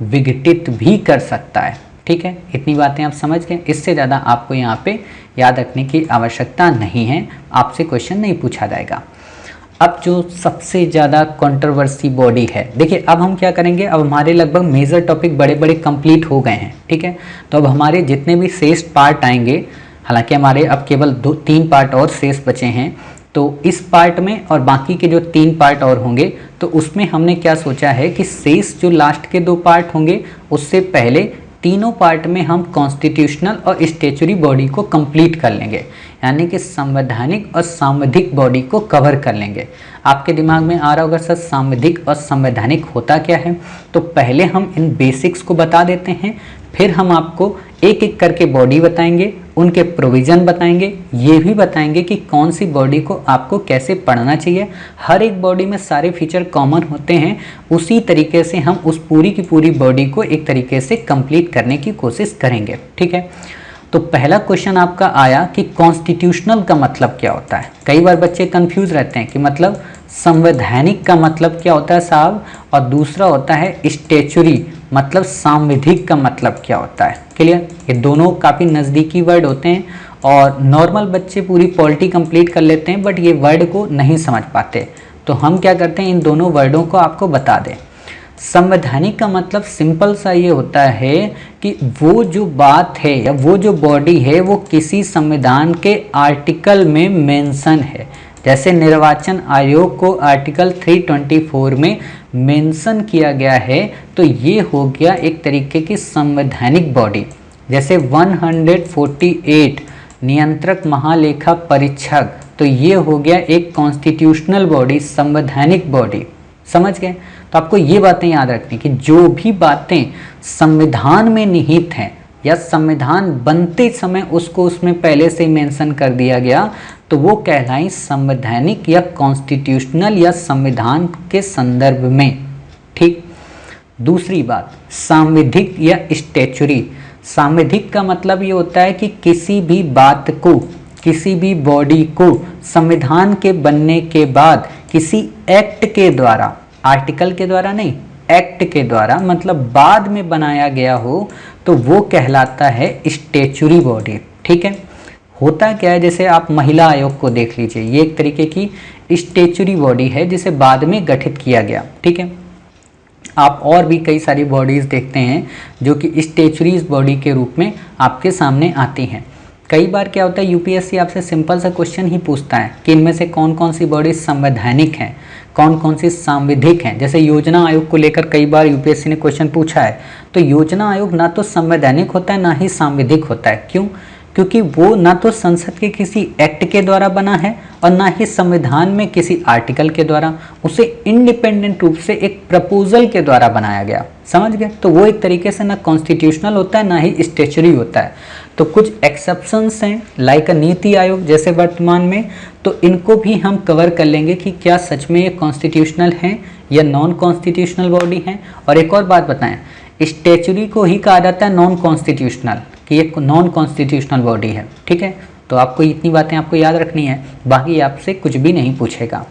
विघटित भी कर सकता है। ठीक है, इतनी बातें आप समझ गए। इससे ज़्यादा आपको यहाँ पे याद रखने की आवश्यकता नहीं है, आपसे क्वेश्चन नहीं पूछा जाएगा। अब जो सबसे ज़्यादा कंट्रोवर्सी बॉडी है, देखिए अब हम क्या करेंगे, अब हमारे लगभग मेजर टॉपिक बड़े बड़े कंप्लीट हो गए हैं। ठीक है, तो अब हमारे जितने भी शेष पार्ट आएंगे, हालांकि हमारे अब केवल 2-3 पार्ट और शेष बचे हैं, तो इस पार्ट में और बाकी के जो 3 पार्ट और होंगे, तो उसमें हमने क्या सोचा है कि शेष जो लास्ट के 2 पार्ट होंगे उससे पहले तीनों पार्ट में हम कॉन्स्टिट्यूशनल और स्टैच्यूटरी बॉडी को कंप्लीट कर लेंगे, यानी कि संवैधानिक और सांविधिक बॉडी को कवर कर लेंगे। आपके दिमाग में आ रहा होगा सर सांविधिक और संवैधानिक होता क्या है, तो पहले हम इन बेसिक्स को बता देते हैं, फिर हम आपको एक एक करके बॉडी बताएंगे, उनके प्रोविज़न बताएंगे, ये भी बताएंगे कि कौन सी बॉडी को आपको कैसे पढ़ना चाहिए। हर एक बॉडी में सारे फीचर कॉमन होते हैं, उसी तरीके से हम उस पूरी की पूरी बॉडी को एक तरीके से कंप्लीट करने की कोशिश करेंगे। ठीक है, तो पहला क्वेश्चन आपका आया कि कॉन्स्टिट्यूशनल का मतलब क्या होता है। कई बार बच्चे कंफ्यूज रहते हैं कि मतलब संवैधानिक का मतलब क्या होता है साहब, और दूसरा होता है स्टैच्यूटरी मतलब सांविधिक का मतलब क्या होता है। क्लियर, ये दोनों काफ़ी नज़दीकी वर्ड होते हैं और नॉर्मल बच्चे पूरी पॉलिटी कंप्लीट कर लेते हैं, बट ये वर्ड को नहीं समझ पाते। तो हम क्या करते हैं, इन दोनों वर्डों को आपको बता दें। संवैधानिक का मतलब सिंपल सा ये होता है कि वो जो बात है या वो जो बॉडी है वो किसी संविधान के आर्टिकल में मेंशन है। जैसे निर्वाचन आयोग को आर्टिकल 324 में मेंशन किया गया है, तो ये हो गया एक तरीके की संवैधानिक बॉडी। जैसे 148 नियंत्रक महालेखा परीक्षक, तो ये हो गया एक कॉन्स्टिट्यूशनल बॉडी, संवैधानिक बॉडी। समझ गए? तो आपको ये बातें याद रखनी कि जो भी बातें संविधान में निहित हैं या संविधान बनते समय उसको उसमें पहले से मेंशन कर दिया गया, तो वो कहलाई संवैधानिक या कॉन्स्टिट्यूशनल या संविधान के संदर्भ में। ठीक। दूसरी बात, सांविधिक या स्टैच्यूरी। सांविधिक का मतलब ये होता है कि किसी भी बात को, किसी भी बॉडी को संविधान के बनने के बाद किसी एक्ट के द्वारा, आर्टिकल के द्वारा नहीं, एक्ट के द्वारा मतलब बाद में बनाया गया हो, तो वो कहलाता है स्टैच्यूरी बॉडी। ठीक है। होता क्या है, जैसे आप महिला आयोग को देख लीजिए, ये एक तरीके की स्टैच्यूरी बॉडी है जिसे बाद में गठित किया गया। ठीक है। आप और भी कई सारी बॉडीज देखते हैं जो कि स्टैच्यूरीज बॉडी के रूप में आपके सामने आती हैं। कई बार क्या होता है, यूपीएससी आपसे सिंपल सा क्वेश्चन ही पूछता है कि इनमें से कौन कौन सी बॉडी संवैधानिक हैं, कौन कौन सी सांविधिक हैं। जैसे योजना आयोग को लेकर कई बार यूपीएससी ने क्वेश्चन पूछा है, तो योजना आयोग ना तो संवैधानिक होता है ना ही सांविधिक होता है। क्यों? क्योंकि वो ना तो संसद के किसी एक्ट के द्वारा बना है और ना ही संविधान में किसी आर्टिकल के द्वारा, उसे इंडिपेंडेंट रूप से एक प्रपोजल के द्वारा बनाया गया। समझ गए? तो वो एक तरीके से ना कॉन्स्टिट्यूशनल होता है ना ही स्टैच्यूरी होता है। तो कुछ एक्सेप्शंस हैं लाइक नीति आयोग जैसे वर्तमान में, तो इनको भी हम कवर कर लेंगे कि क्या सच में ये कॉन्स्टिट्यूशनल हैं या नॉन कॉन्स्टिट्यूशनल बॉडी हैं। और एक और बात बताएं, स्टैच्यूरी को ही कहा जाता है नॉन कॉन्स्टिट्यूशनल, कि ये नॉन कॉन्स्टिट्यूशनल बॉडी है। ठीक है। तो आपको इतनी बातें आपको याद रखनी है, बाकी आपसे कुछ भी नहीं पूछेगा।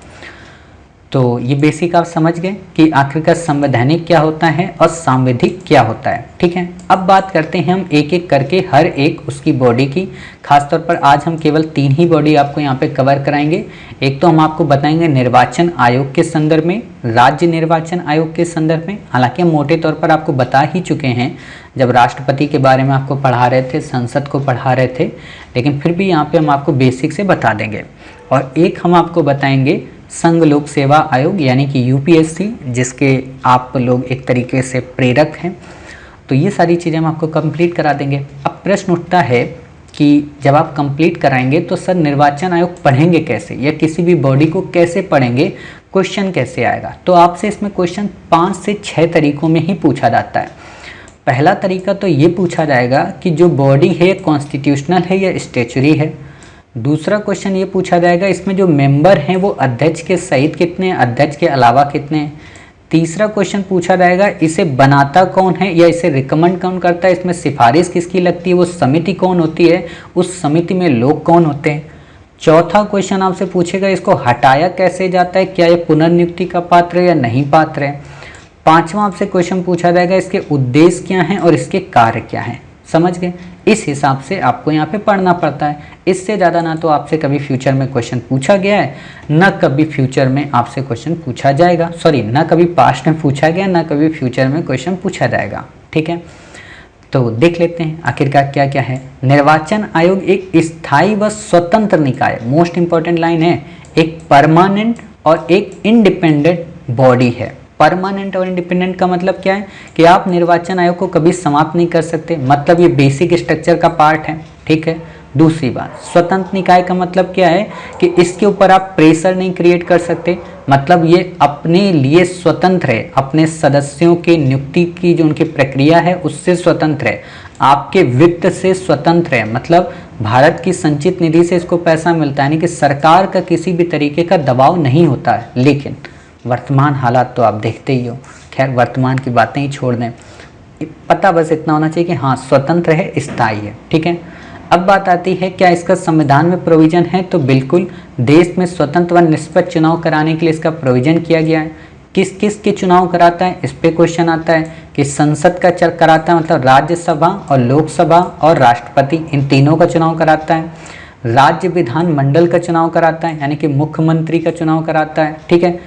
तो ये बेसिक आप समझ गए कि आखिरकार संवैधानिक क्या होता है और सांविधिक क्या होता है। ठीक है। अब बात करते हैं हम एक एक करके हर एक उसकी बॉडी की। खासतौर पर आज हम केवल 3 ही बॉडी आपको यहाँ पे कवर कराएंगे। एक तो हम आपको बताएंगे निर्वाचन आयोग के संदर्भ में, राज्य निर्वाचन आयोग के संदर्भ में। हालांकि हम मोटे तौर पर आपको बता ही चुके हैं जब राष्ट्रपति के बारे में आपको पढ़ा रहे थे, संसद को पढ़ा रहे थे, लेकिन फिर भी यहाँ पे हम आपको बेसिक से बता देंगे। और एक हम आपको बताएंगे संघ लोक सेवा आयोग यानी कि यूपीएससी, जिसके आप लोग एक तरीके से प्रेरक हैं। तो ये सारी चीज़ें हम आपको कंप्लीट करा देंगे। अब प्रश्न उठता है कि जब आप कंप्लीट कराएंगे तो सर निर्वाचन आयोग पढ़ेंगे कैसे, या किसी भी बॉडी को कैसे पढ़ेंगे, क्वेश्चन कैसे आएगा। तो आपसे इसमें क्वेश्चन 5 से 6 तरीकों में ही पूछा जाता है। पहला तरीका तो ये पूछा जाएगा कि जो बॉडी है कॉन्स्टिट्यूशनल है या स्टैच्यूरी है। दूसरा क्वेश्चन ये पूछा जाएगा इसमें जो मेंबर हैं वो अध्यक्ष के सहित कितने हैं, अध्यक्ष के अलावा कितने हैं। तीसरा क्वेश्चन पूछा जाएगा इसे बनाता कौन है या इसे रिकमेंड कौन करता है, इसमें सिफारिश किसकी लगती है, वो समिति कौन होती है, उस समिति में लोग कौन होते हैं। चौथा क्वेश्चन आपसे पूछेगा इसको हटाया कैसे जाता है, क्या ये पुनर्नियुक्ति का पात्र है या नहीं पात्र है। पांचवा आपसे क्वेश्चन पूछा जाएगा इसके उद्देश्य क्या हैं और इसके कार्य क्या हैं। समझ गए? इस हिसाब से आपको यहाँ पे पढ़ना पड़ता है। इससे ज़्यादा ना तो आपसे कभी फ्यूचर में क्वेश्चन पूछा गया है, ना कभी फ्यूचर में आपसे क्वेश्चन पूछा जाएगा। सॉरी, ना कभी पास्ट में पूछा गया, ना कभी फ्यूचर में क्वेश्चन पूछा जाएगा। ठीक है। तो देख लेते हैं आखिरकार क्या क्या है। निर्वाचन आयोग एक स्थायी व स्वतंत्र निकाय, मोस्ट इंपॉर्टेंट लाइन है, एक परमानेंट और एक इंडिपेंडेंट बॉडी है। परमानेंट और इंडिपेंडेंट का मतलब क्या है कि आप निर्वाचन आयोग को कभी समाप्त नहीं कर सकते, मतलब ये बेसिक स्ट्रक्चर का पार्ट है। ठीक है। दूसरी बात, स्वतंत्र निकाय का मतलब क्या है कि इसके ऊपर आप प्रेशर नहीं क्रिएट कर सकते, मतलब ये अपने लिए स्वतंत्र है, अपने सदस्यों के नियुक्ति की जो उनकी प्रक्रिया है उससे स्वतंत्र है, आपके वित्त से स्वतंत्र है, मतलब भारत की संचित निधि से इसको पैसा मिलता है, यानी कि सरकार का किसी भी तरीके का दबाव नहीं होता है। लेकिन वर्तमान हालात तो आप देखते ही हो, खैर वर्तमान की बातें ही छोड़ दें, पता बस इतना होना चाहिए कि हाँ स्वतंत्र है, स्थायी है। ठीक है। अब बात आती है क्या इसका संविधान में प्रोविजन है, तो बिल्कुल देश में स्वतंत्र व निष्पक्ष चुनाव कराने के लिए इसका प्रोविजन किया गया है। किस किस के चुनाव कराता है, इस पे क्वेश्चन आता है कि संसद का कराता है, मतलब राज्यसभा और लोकसभा और राष्ट्रपति, इन तीनों का चुनाव कराता है। राज्य विधान मंडल का चुनाव कराता है, यानी कि मुख्यमंत्री का चुनाव कराता है। ठीक है।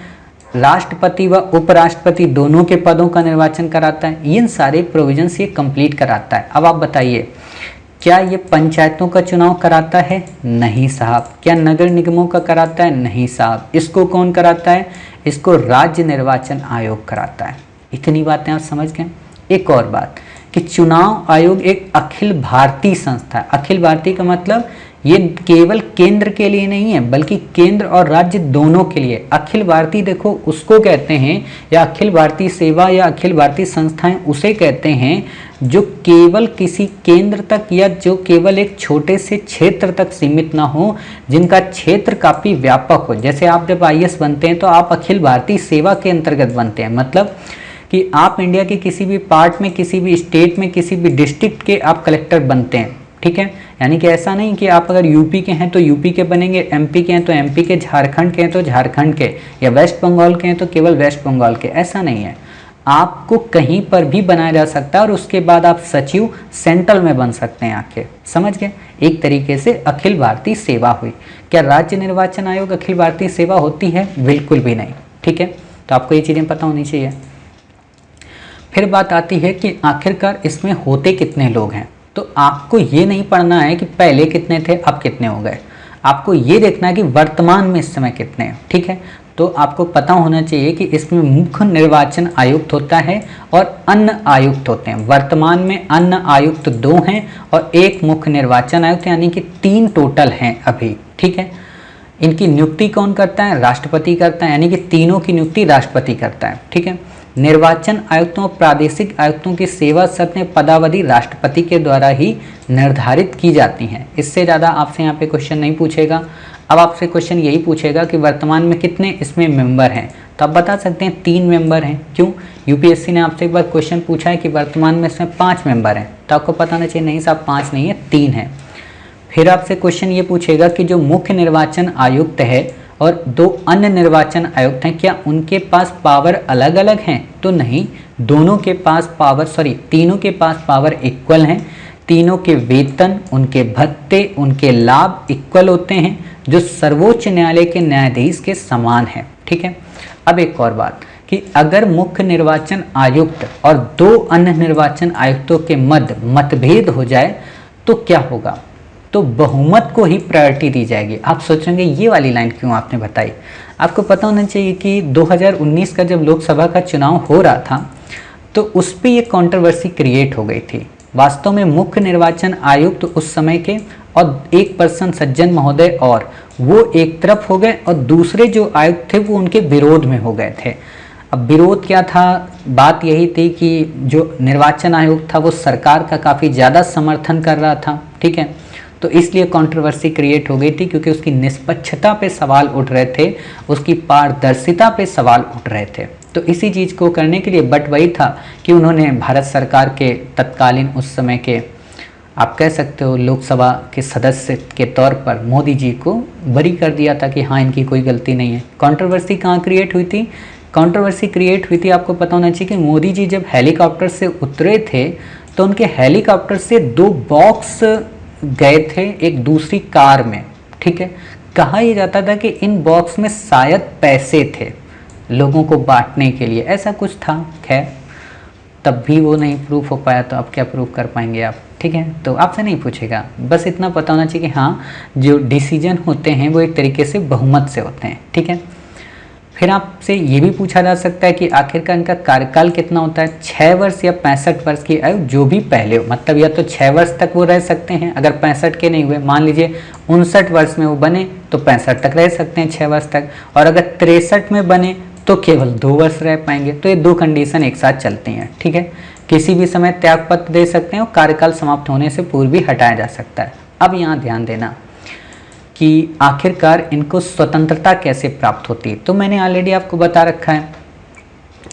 राष्ट्रपति व उपराष्ट्रपति दोनों के पदों का निर्वाचन कराता है। इन सारे प्रोविजंस ये कंप्लीट कराता है। अब आप बताइए क्या ये पंचायतों का चुनाव कराता है? नहीं साहब। क्या नगर निगमों का कराता है? नहीं साहब। इसको कौन कराता है? इसको राज्य निर्वाचन आयोग कराता है। इतनी बातें आप समझ गए। एक और बात कि चुनाव आयोग एक अखिल भारतीय संस्था है। अखिल भारतीय का मतलब ये केवल केंद्र के लिए नहीं है, बल्कि केंद्र और राज्य दोनों के लिए। अखिल भारतीय देखो उसको कहते हैं, या अखिल भारतीय सेवा या अखिल भारतीय संस्थाएं उसे कहते हैं जो केवल किसी केंद्र तक या जो केवल एक छोटे से क्षेत्र तक सीमित ना हो, जिनका क्षेत्र काफ़ी व्यापक हो। जैसे आप जब आईएएस बनते हैं तो आप अखिल भारतीय सेवा के अंतर्गत बनते हैं, मतलब कि आप इंडिया के किसी भी पार्ट में, किसी भी स्टेट में, किसी भी डिस्ट्रिक्ट के आप कलेक्टर बनते हैं। ठीक है, यानी कि ऐसा नहीं कि आप अगर यूपी के हैं तो यूपी के बनेंगे, एमपी के हैं तो एमपी के, झारखंड के हैं तो झारखंड के, या वेस्ट बंगाल के हैं तो केवल वेस्ट बंगाल के। ऐसा नहीं है, आपको कहीं पर भी बनाया जा सकता है और उसके बाद आप सचिव सेंट्रल में बन सकते हैं आके। समझ गए? एक तरीके से अखिल भारतीय सेवा हुई। क्या राज्य निर्वाचन आयोग अखिल भारतीय सेवा होती है? बिल्कुल भी नहीं। ठीक है, तो आपको ये चीज़ें पता होनी चाहिए। फिर बात आती है कि आखिरकार इसमें होते कितने लोग हैं। तो आपको ये नहीं पढ़ना है कि पहले कितने थे अब कितने हो गए, आपको ये देखना है कि वर्तमान में इस समय कितने हैं। ठीक है, तो आपको पता होना चाहिए कि इसमें मुख्य निर्वाचन आयुक्त होता है और अन्य आयुक्त होते हैं। वर्तमान में अन्य आयुक्त 2 हैं और एक मुख्य निर्वाचन आयुक्त, यानी कि 3 टोटल हैं अभी। ठीक है, इनकी नियुक्ति कौन करता है? राष्ट्रपति करता है, यानी कि तीनों की नियुक्ति राष्ट्रपति करता है। ठीक है, निर्वाचन आयुक्तों और प्रादेशिक आयुक्तों की सेवा सत्य पदावधि राष्ट्रपति के द्वारा ही निर्धारित की जाती हैं। इससे ज़्यादा आपसे यहाँ पे क्वेश्चन नहीं पूछेगा। अब आपसे क्वेश्चन यही पूछेगा कि वर्तमान में कितने इसमें मेंबर हैं, तो आप बता सकते हैं 3 मेंबर हैं। क्यों? यूपीएससी ने आपसे एक बार क्वेश्चन पूछा है कि वर्तमान में इसमें 5 मेंबर हैं, तो आपको पता होना चाहिए नहीं साहब 5 नहीं है, 3 है। फिर आपसे क्वेश्चन ये पूछेगा कि जो मुख्य निर्वाचन आयुक्त है और 2 अन्य निर्वाचन आयुक्त हैं, क्या उनके पास पावर अलग अलग हैं? तो नहीं, दोनों के पास पावर, तीनों के पास पावर इक्वल हैं। तीनों के वेतन, उनके भत्ते, उनके लाभ इक्वल होते हैं, जो सर्वोच्च न्यायालय के न्यायाधीश के समान है। ठीक है, अब एक और बात कि अगर मुख्य निर्वाचन आयुक्त और 2 अन्य निर्वाचन आयुक्तों के मध्य मतभेद हो जाए तो क्या होगा? तो बहुमत को ही प्रायोरिटी दी जाएगी। आप सोचेंगे ये वाली लाइन क्यों आपने बताई? आपको पता होना चाहिए कि 2019 का जब लोकसभा का चुनाव हो रहा था तो उस पर ये कंट्रोवर्सी क्रिएट हो गई थी। वास्तव में मुख्य निर्वाचन आयुक्त उस समय के और एक पर्सन सज्जन महोदय और वो एक तरफ हो गए और दूसरे जो आयुक्त थे वो उनके विरोध में हो गए थे। अब विरोध क्या था? बात यही थी कि जो निर्वाचन आयोग था वो सरकार का काफ़ी ज़्यादा समर्थन कर रहा था। ठीक है, तो इसलिए कंट्रोवर्सी क्रिएट हो गई थी, क्योंकि उसकी निष्पक्षता पे सवाल उठ रहे थे, उसकी पारदर्शिता पे सवाल उठ रहे थे। तो इसी चीज़ को करने के लिए बट वही था कि उन्होंने भारत सरकार के तत्कालीन उस समय के आप कह सकते हो लोकसभा के सदस्य के तौर पर मोदी जी को बरी कर दिया था कि हाँ इनकी कोई गलती नहीं है। कंट्रोवर्सी कहाँ क्रिएट हुई थी? कंट्रोवर्सी क्रिएट हुई थी, आपको पता होना चाहिए कि मोदी जी जब हेलीकॉप्टर से उतरे थे तो उनके हेलीकॉप्टर से 2 बॉक्स गए थे एक दूसरी कार में। ठीक है, कहा यह जाता था कि इन बॉक्स में शायद पैसे थे लोगों को बांटने के लिए, ऐसा कुछ था। खैर तब भी वो नहीं प्रूफ हो पाया, तो अब क्या प्रूफ कर पाएंगे आप? ठीक है, तो आपसे नहीं पूछेगा, बस इतना पता होना चाहिए कि हाँ जो डिसीजन होते हैं वो एक तरीके से बहुमत से होते हैं। ठीक है, फिर आपसे ये भी पूछा जा सकता है कि आखिरकार इनका कार्यकाल कितना होता है? 6 वर्ष या 65 वर्ष की आयु, जो भी पहले हो। मतलब या तो 6 वर्ष तक वो रह सकते हैं, अगर 65 के नहीं हुए, मान लीजिए 59 वर्ष में वो बने तो 65 तक रह सकते हैं 6 वर्ष तक, और अगर 63 में बने तो केवल 2 वर्ष रह पाएंगे। तो ये 2 कंडीशन एक साथ चलती हैं। ठीक है, किसी भी समय त्यागपत्र दे सकते हैं और कार्यकाल समाप्त होने से पूर्व भी हटाया जा सकता है। अब यहाँ ध्यान देना कि आखिरकार इनको स्वतंत्रता कैसे प्राप्त होती है। तो मैंने ऑलरेडी आपको बता रखा है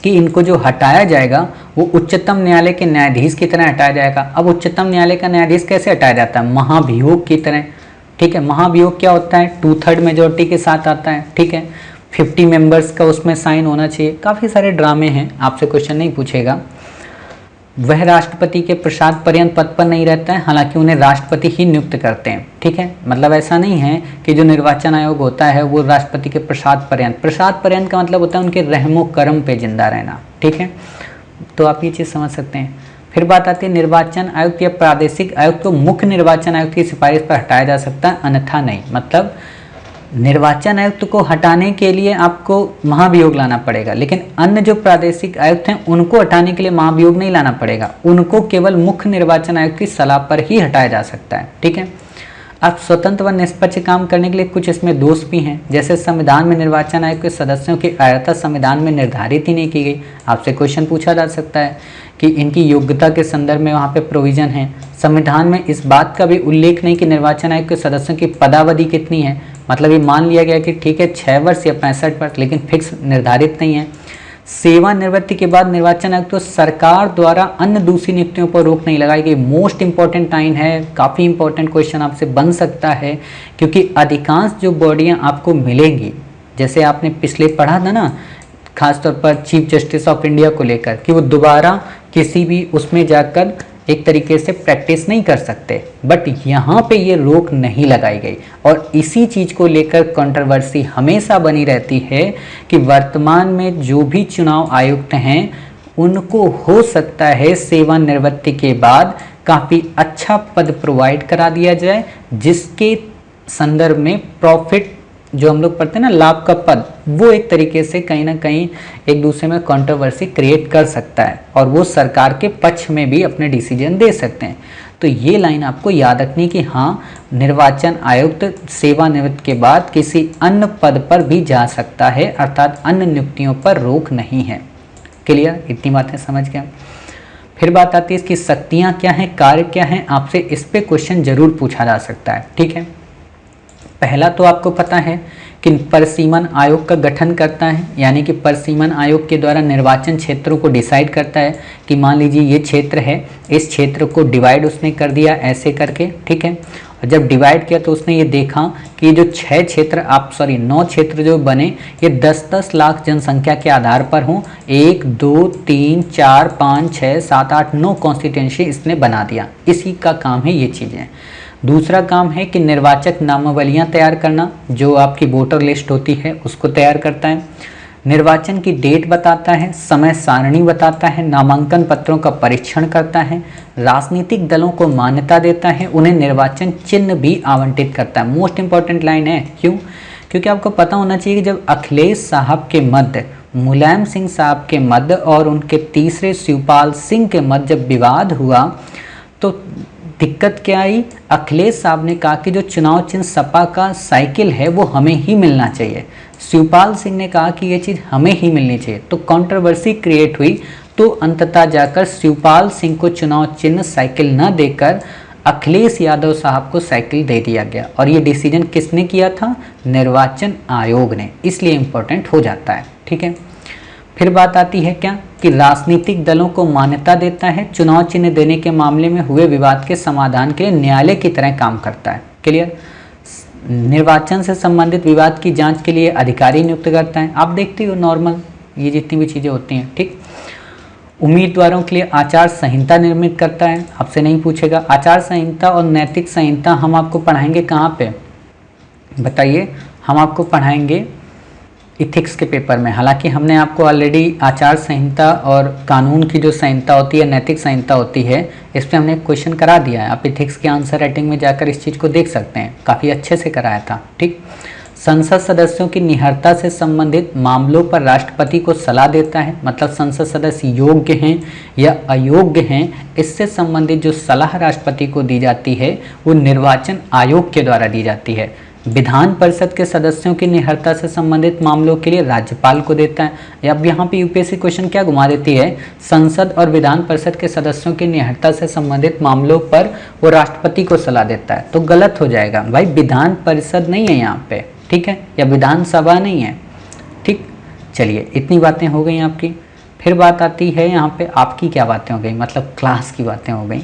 कि इनको जो हटाया जाएगा वो उच्चतम न्यायालय के न्यायाधीश की तरह हटाया जाएगा। अब उच्चतम न्यायालय का न्यायाधीश कैसे हटाया जाता है? महाभियोग की तरह। ठीक है, महाभियोग क्या होता है? 2/3 मेजोरिटी के साथ आता है। ठीक है, 50 मेंबर्स का उसमें साइन होना चाहिए। काफ़ी सारे ड्रामे हैं, आपसे क्वेश्चन नहीं पूछेगा। वह राष्ट्रपति के प्रसाद पर्यंत पद पर नहीं रहता है, हालांकि उन्हें राष्ट्रपति ही नियुक्त करते हैं। ठीक है, मतलब ऐसा नहीं है कि जो निर्वाचन आयोग होता है वो राष्ट्रपति के प्रसाद पर्यंत का मतलब होता है उनके रहमो करम पे जिंदा रहना। ठीक है, तो आप ये चीज़ समझ सकते हैं। फिर बात आती है निर्वाचन आयुक्त या प्रादेशिक आयुक्त को मुख्य निर्वाचन आयुक्त की सिफारिश पर हटाया जा सकता है, अन्यथा नहीं। मतलब निर्वाचन आयुक्त को हटाने के लिए आपको महाभियोग लाना पड़ेगा, लेकिन अन्य जो प्रादेशिक आयुक्त हैं उनको हटाने के लिए महाभियोग नहीं लाना पड़ेगा, उनको केवल मुख्य निर्वाचन आयुक्त की सलाह पर ही हटाया जा सकता है। ठीक है। अब स्वतंत्र व निष्पक्ष काम करने के लिए कुछ इसमें दोष भी हैं, जैसे संविधान में निर्वाचन आयोग के सदस्यों की अर्हता संविधान में निर्धारित ही नहीं की गई। आपसे क्वेश्चन पूछा जा सकता है कि इनकी योग्यता के संदर्भ में वहाँ पे प्रोविजन है। संविधान में इस बात का भी उल्लेख नहीं कि निर्वाचन आयोग के सदस्यों की पदावधि कितनी है, मतलब ये मान लिया गया कि ठीक है 6 वर्ष या 65 वर्ष, लेकिन फिक्स निर्धारित नहीं है। सेवानिवृत्ति के बाद निर्वाचन आयुक्त तो सरकार द्वारा अन्य दूसरी नियुक्तियों पर रोक नहीं लगाई गई। मोस्ट इंपॉर्टेंट लाइन है, काफ़ी इंपॉर्टेंट क्वेश्चन आपसे बन सकता है, क्योंकि अधिकांश जो बॉडियां आपको मिलेंगी, जैसे आपने पिछले पढ़ा था ना, खासतौर पर चीफ जस्टिस ऑफ इंडिया को लेकर, कि वो दोबारा किसी भी उसमें जाकर एक तरीके से प्रैक्टिस नहीं कर सकते, बट यहाँ पे ये रोक नहीं लगाई गई। और इसी चीज़ को लेकर कंट्रोवर्सी हमेशा बनी रहती है कि वर्तमान में जो भी चुनाव आयुक्त हैं उनको हो सकता है सेवानिवृत्ति के बाद काफ़ी अच्छा पद प्रोवाइड करा दिया जाए, जिसके संदर्भ में प्रॉफिट जो हम लोग पढ़ते हैं ना, लाभ का पद, वो एक तरीके से कहीं ना कहीं एक दूसरे में कंट्रोवर्सी क्रिएट कर सकता है और वो सरकार के पक्ष में भी अपने डिसीजन दे सकते हैं। तो ये लाइन आपको याद रखनी कि हाँ, निर्वाचन आयुक्त सेवानिवृत्त के बाद किसी अन्य पद पर भी जा सकता है, अर्थात अन्य नियुक्तियों पर रोक नहीं है। क्लियर? इतनी बातें समझ गए। फिर बात आती है इसकी शक्तियाँ क्या हैं, कार्य क्या हैं, आपसे इस पर क्वेश्चन जरूर पूछा जा सकता है। ठीक है। पहला तो आपको पता है कि परिसीमन आयोग का गठन करता है, यानी कि परिसीमन आयोग के द्वारा निर्वाचन क्षेत्रों को डिसाइड करता है कि मान लीजिए ये क्षेत्र है, इस क्षेत्र को डिवाइड उसने कर दिया ऐसे करके। ठीक है। और जब डिवाइड किया तो उसने ये देखा कि जो 9 क्षेत्र जो बने ये 10-10 लाख जनसंख्या के आधार पर हों, 1 2 3 4 5 6 7 8 9 कॉन्स्टिट्यूंसी इसने बना दिया। इसी का काम है ये चीज़ें। दूसरा काम है कि निर्वाचक नामावलियां तैयार करना, जो आपकी वोटर लिस्ट होती है उसको तैयार करता है। निर्वाचन की डेट बताता है, समय सारणी बताता है, नामांकन पत्रों का परीक्षण करता है, राजनीतिक दलों को मान्यता देता है, उन्हें निर्वाचन चिन्ह भी आवंटित करता है। मोस्ट इंपॉर्टेंट लाइन है, क्यों? क्योंकि आपको पता होना चाहिए कि जब अखिलेश साहब के मध्य, मुलायम सिंह साहब के मध्य और उनके तीसरे शिवपाल सिंह के मध्य जब विवाद हुआ तो दिक्कत क्या आई? अखिलेश साहब ने कहा कि जो चुनाव चिन्ह सपा का साइकिल है वो हमें ही मिलना चाहिए। शिवपाल सिंह ने कहा कि ये चीज़ हमें ही मिलनी चाहिए, तो कंट्रोवर्सी क्रिएट हुई। तो अंततः जाकर शिवपाल सिंह को चुनाव चिन्ह साइकिल न देकर अखिलेश यादव साहब को साइकिल दे दिया गया। और ये डिसीजन किसने किया था? निर्वाचन आयोग ने। इसलिए इम्पोर्टेंट हो जाता है। ठीक है। फिर बात आती है क्या कि राजनीतिक दलों को मान्यता देता है, चुनाव चिन्ह देने के मामले में हुए विवाद के समाधान के लिए न्यायालय की तरह काम करता है। क्लियर? निर्वाचन से संबंधित विवाद की जांच के लिए अधिकारी नियुक्त करता है। आप देखते हो नॉर्मल ये जितनी भी चीज़ें होती हैं। ठीक। उम्मीदवारों के लिए आचार संहिता निर्मित करता है। आपसे नहीं पूछेगा। आचार संहिता और नैतिक संहिता हम आपको पढ़ाएंगे कहाँ पे? बताइए। हम आपको पढ़ाएंगे इथिक्स के पेपर में। हालांकि हमने आपको ऑलरेडी आचार संहिता और कानून की जो संहिता होती है, नैतिक संहिता होती है, इस पर हमने क्वेश्चन करा दिया है। आप इथिक्स के आंसर राइटिंग में जाकर इस चीज़ को देख सकते हैं, काफ़ी अच्छे से कराया था। ठीक। संसद सदस्यों की निहरता से संबंधित मामलों पर राष्ट्रपति को सलाह देता है, मतलब संसद सदस्य योग्य हैं या अयोग्य हैं, इससे संबंधित जो सलाह राष्ट्रपति को दी जाती है वो निर्वाचन आयोग के द्वारा दी जाती है। विधान परिषद के सदस्यों की निहरता से संबंधित मामलों के लिए राज्यपाल को देता है। अब यहाँ पे यूपीएससी क्वेश्चन क्या घुमा देती है? संसद और विधान परिषद के सदस्यों की निहरता से संबंधित मामलों पर वो राष्ट्रपति को सलाह देता है, तो गलत हो जाएगा भाई। विधान परिषद नहीं है यहाँ पे, ठीक है, या विधानसभा नहीं है। ठीक। चलिए, इतनी बातें हो गई आपकी। फिर बात आती है यहाँ पे आपकी क्या बातें हो गई, मतलब क्लास की बातें हो गई।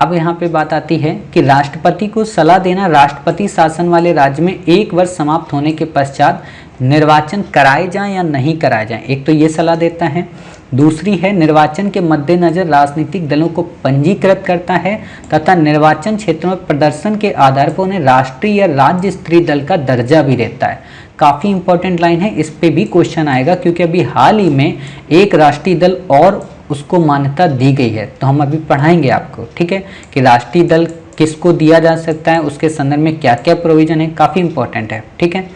अब यहाँ पे बात आती है कि राष्ट्रपति को सलाह देना, राष्ट्रपति शासन वाले राज्य में 1 वर्ष समाप्त होने के पश्चात निर्वाचन कराए जाएं या नहीं कराए जाएं, एक तो ये सलाह देता है। दूसरी है निर्वाचन के मद्देनजर राजनीतिक दलों को पंजीकृत करता है तथा निर्वाचन क्षेत्रों में प्रदर्शन के आधार पर उन्हें राष्ट्रीय या राज्य स्तरीय दल का दर्जा भी देता है। काफ़ी इंपॉर्टेंट लाइन है, इस पे भी क्वेश्चन आएगा, क्योंकि अभी हाल ही में एक राष्ट्रीय दल और उसको मान्यता दी गई है। तो हम अभी पढ़ाएंगे आपको, ठीक है, कि राष्ट्रीय दल किसको दिया जा सकता है, उसके संदर्भ में क्या क्या प्रोविजन है, काफ़ी इंपॉर्टेंट है, ठीक है।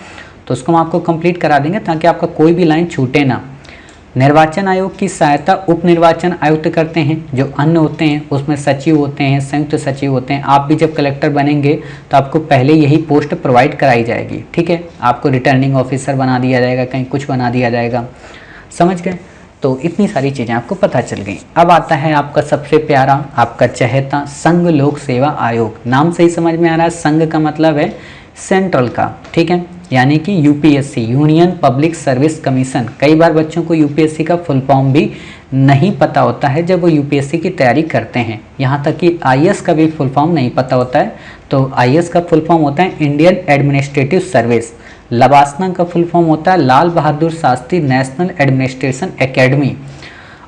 तो उसको हम आपको कंप्लीट करा देंगे ताकि आपका कोई भी लाइन छूटे ना। निर्वाचन आयोग की सहायता उप निर्वाचन आयुक्त करते हैं। जो अन्य होते हैं उसमें सचिव होते हैं, संयुक्त सचिव होते हैं। आप भी जब कलेक्टर बनेंगे तो आपको पहले यही पोस्ट प्रोवाइड कराई जाएगी, ठीक है। आपको रिटर्निंग ऑफिसर बना दिया जाएगा, कहीं कुछ बना दिया जाएगा, समझ गए। तो इतनी सारी चीज़ें आपको पता चल गई। अब आता है आपका सबसे प्यारा, आपका चहेता संघ लोक सेवा आयोग। नाम से ही समझ में आ रहा है, संघ का मतलब है सेंट्रल का, ठीक है, यानी कि UPSC, union public service commission. कई बार बच्चों को यूपीएससी का फुल फॉर्म भी नहीं पता होता है जब वो यूपीएससी की तैयारी करते हैं। यहाँ तक कि आईएएस का भी फुल फॉर्म नहीं पता होता है। तो आईएएस का फुल फॉर्म होता है इंडियन एडमिनिस्ट्रेटिव सर्विस। लबासना का फुल फॉर्म होता है Lal Bahadur Shastri national administration academy.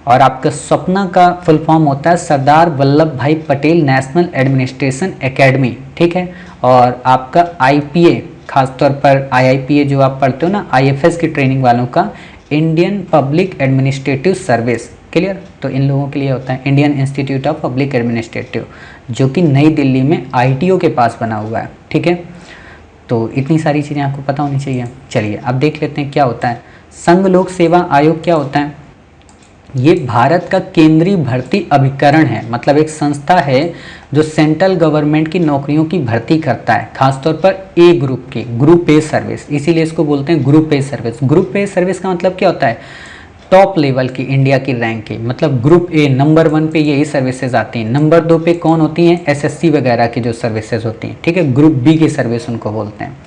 और आपका स्वप्ना का फुल फॉर्म होता है सरदार वल्लभ भाई पटेल नेशनल एडमिनिस्ट्रेशन एकेडमी, ठीक है। और आपका आईपीए, खासतौर पर आईआईपीए जो आप पढ़ते हो ना, आईएफएस की ट्रेनिंग वालों का Indian public administrative service, clear. तो इन लोगों के लिए होता है Indian institute of public administrative, जो कि नई दिल्ली में आईटीओ के पास बना हुआ है, ठीक है। तो इतनी सारी चीज़ें आपको पता होनी चाहिए। चलिए अब देख लेते हैं क्या होता है संघ लोक सेवा आयोग। क्या होता है ये? भारत का केंद्रीय भर्ती अभिकरण है, मतलब एक संस्था है जो सेंट्रल गवर्नमेंट की नौकरियों की भर्ती करता है, खासतौर पर ए ग्रुप की, ग्रुप ए सर्विस, इसीलिए इसको बोलते हैं group a service. Group a service का मतलब क्या होता है? टॉप लेवल की, इंडिया की रैंक की, मतलब ग्रुप ए नंबर 1 पे यही सर्विसेज आती हैं। नंबर 2 पे कौन होती हैं? एसएससी वगैरह की जो सर्विसेज होती हैं, ठीक है। ग्रुप बी की सर्विस उनको बोलते हैं।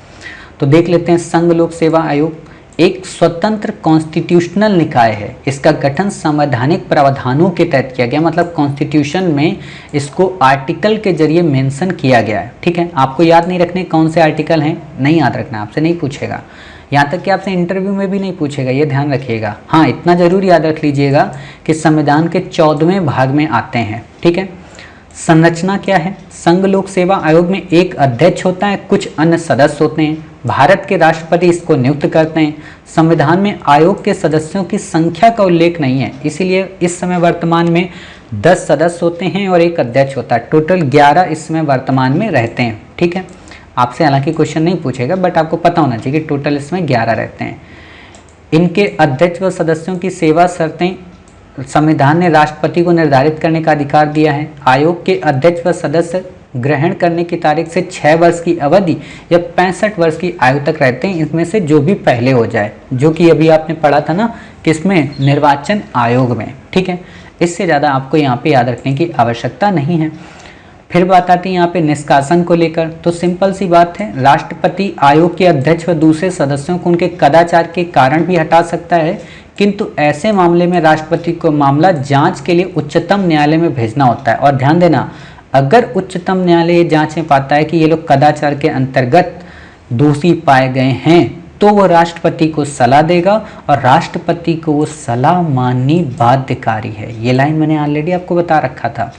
तो देख लेते हैं संघ लोक सेवा आयोग एक स्वतंत्र कॉन्स्टिट्यूशनल निकाय है। इसका गठन संवैधानिक प्रावधानों के तहत किया गया, मतलब कॉन्स्टिट्यूशन में इसको आर्टिकल के जरिए मेंशन किया गया है, ठीक है। आपको याद नहीं रखने कौन से आर्टिकल हैं, नहीं याद रखना, आपसे नहीं पूछेगा, यहाँ तक कि आपसे इंटरव्यू में भी नहीं पूछेगा, ये ध्यान रखिएगा। हाँ, इतना जरूर याद रख लीजिएगा कि संविधान के 14वें भाग में आते हैं, ठीक है। संरचना क्या है? संघ लोक सेवा आयोग में एक अध्यक्ष होता है, कुछ अन्य सदस्य होते हैं। भारत के राष्ट्रपति इसको नियुक्त करते हैं। संविधान में आयोग के सदस्यों की संख्या का उल्लेख नहीं है, इसीलिए इस समय वर्तमान में 10 सदस्य होते हैं और एक अध्यक्ष होता है। टोटल 11 इस समय वर्तमान में रहते हैं, ठीक है। आपसे हालांकि क्वेश्चन नहीं पूछेगा, बट आपको पता होना चाहिए कि टोटल इसमें 11 रहते हैं। इनके अध्यक्ष व सदस्यों की सेवा शर्तें संविधान ने राष्ट्रपति को निर्धारित करने का अधिकार दिया है। आयोग के अध्यक्ष व सदस्य ग्रहण करने की तारीख से 6 वर्ष की अवधि या 65 वर्ष की आयु तक रहते हैं, इसमें से जो भी पहले हो जाए, जो कि अभी आपने पढ़ा था ना, किसमें? निर्वाचन आयोग में, ठीक है। इससे ज़्यादा आपको यहाँ पे याद रखने की आवश्यकता नहीं है। फिर बात आती है यहाँ पे निष्कासन को लेकर। तो सिंपल सी बात है, राष्ट्रपति आयोग के अध्यक्ष व दूसरे सदस्यों को उनके कदाचार के कारण भी हटा सकता है, किंतु ऐसे मामले में राष्ट्रपति को मामला जांच के लिए उच्चतम न्यायालय में भेजना होता है। और ध्यान देना, अगर उच्चतम न्यायालय ये जांच में पाता है कि ये लोग कदाचार के अंतर्गत दोषी पाए गए हैं, तो वो राष्ट्रपति को सलाह देगा और राष्ट्रपति को वो सलाह माननी बाध्यकारी है। ये लाइन मैंने ऑलरेडी आपको बता रखा था